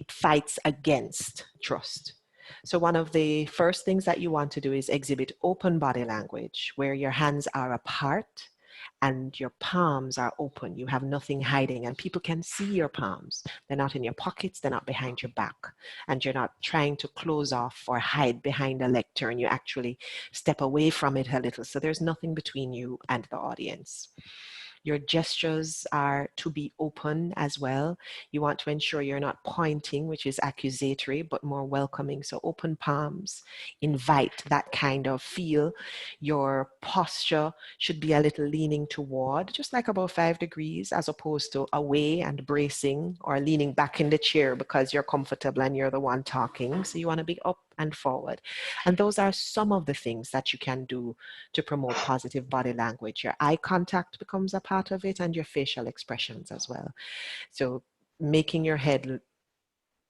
fights against trust. So one of the first things that you want to do is exhibit open body language, where your hands are apart and your palms are open. You have nothing hiding and people can see your palms. They're not in your pockets, they're not behind your back. And you're not trying to close off or hide behind a lectern. You actually step away from it a little. So there's nothing between you and the audience. Your gestures are to be open as well. You want to ensure you're not pointing, which is accusatory, but more welcoming. So open palms invite that kind of feel. Your posture should be a little leaning toward, just like about 5 degrees, as opposed to away and bracing or leaning back in the chair because you're comfortable and you're the one talking. So you want to be up and forward. And those are some of the things that you can do to promote positive body language. Your eye contact becomes a part of it and your facial expressions as well. So making your head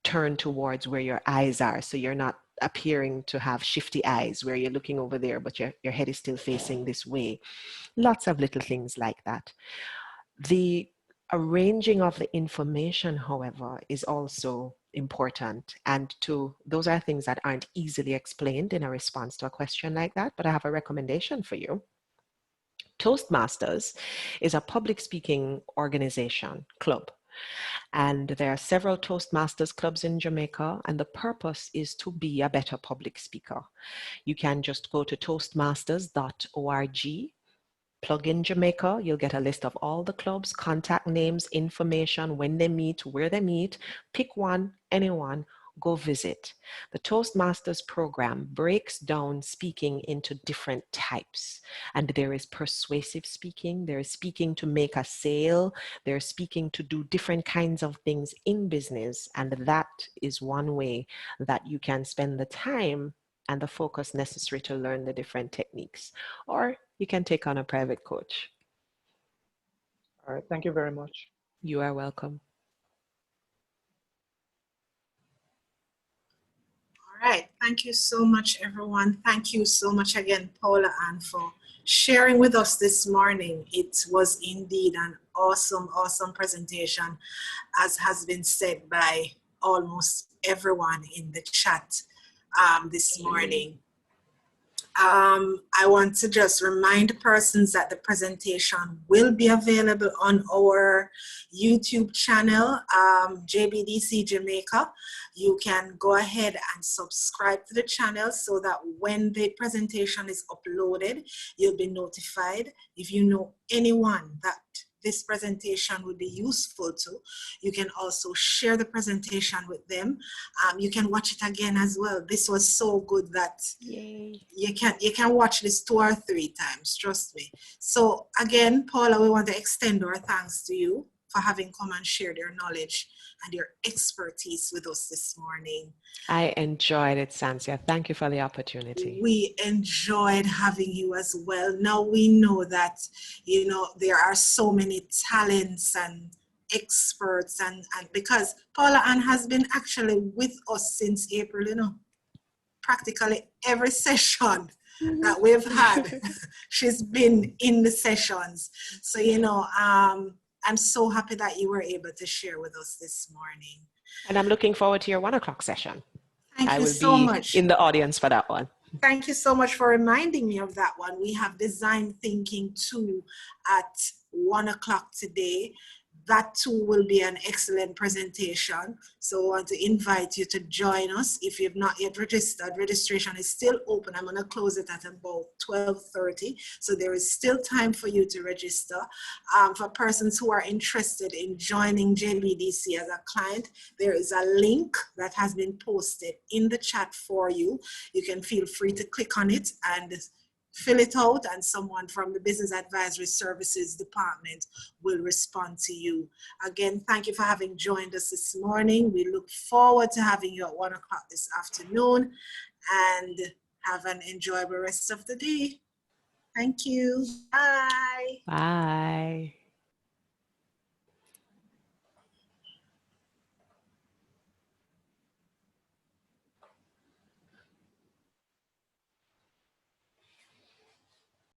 turn towards where your eyes are, so you're not appearing to have shifty eyes where you're looking over there, but your head is still facing this way. Lots of little things like that. The arranging of the information, however, is also important, and those are things that aren't easily explained in a response to a question like that, but I have a recommendation for you. Toastmasters is a public speaking organization, club, and there are several Toastmasters clubs in Jamaica, and the purpose is to be a better public speaker. You can just go to toastmasters.org, plug in Jamaica, you'll get a list of all the clubs, contact names, information, when they meet, where they meet. Pick one, anyone, go visit. The Toastmasters program breaks down speaking into different types. And there is persuasive speaking, there is speaking to make a sale, there's speaking to do different kinds of things in business. And that is one way that you can spend the time and the focus necessary to learn the different techniques. Or you can take on a private coach. All right, thank you very much. You are welcome. All right, thank you so much, everyone. Thank you so much again, Paula-Ann, for sharing with us this morning. It was indeed an awesome, awesome presentation, as has been said by almost everyone in the chat this morning. I want to just remind persons that the presentation will be available on our YouTube channel, JBDC Jamaica. You can go ahead and subscribe to the channel so that when the presentation is uploaded, you'll be notified. If you know anyone that this presentation would be useful to, you can also share the presentation with them. You can watch it again as well. This was so good that you can watch this 2 or 3 times, trust me. So again, Paula, we want to extend our thanks to you for having come and shared your knowledge and your expertise with us this morning. I enjoyed it, Sansia. Thank you for the opportunity. We enjoyed having you as well. Now we know that, you know, there are so many talents and experts, and because Paula-Ann has been actually with us since April, you know, practically every session that we've had, she's been in the sessions. So, you know, I'm so happy that you were able to share with us this morning. And I'm looking forward to your 1 o'clock session. Thank I you will so be much. in the audience for that one. Thank you so much for reminding me of that one. We have design thinking 2 at 1 o'clock today. that too will be an excellent presentation. So I want to invite you to join us. If you've not yet registered, registration is still open. I'm going to close it at about 12:30. So there is still time for you to register. For persons who are interested in joining JBDC as a client, there is a link that has been posted in the chat for you. You can feel free to click on it and fill it out, and someone from the Business Advisory Services Department will respond to you. Again, thank you for having joined us this morning. We look forward to having you at 1 o'clock this afternoon, and have an enjoyable rest of the day. Thank you. Bye. Bye.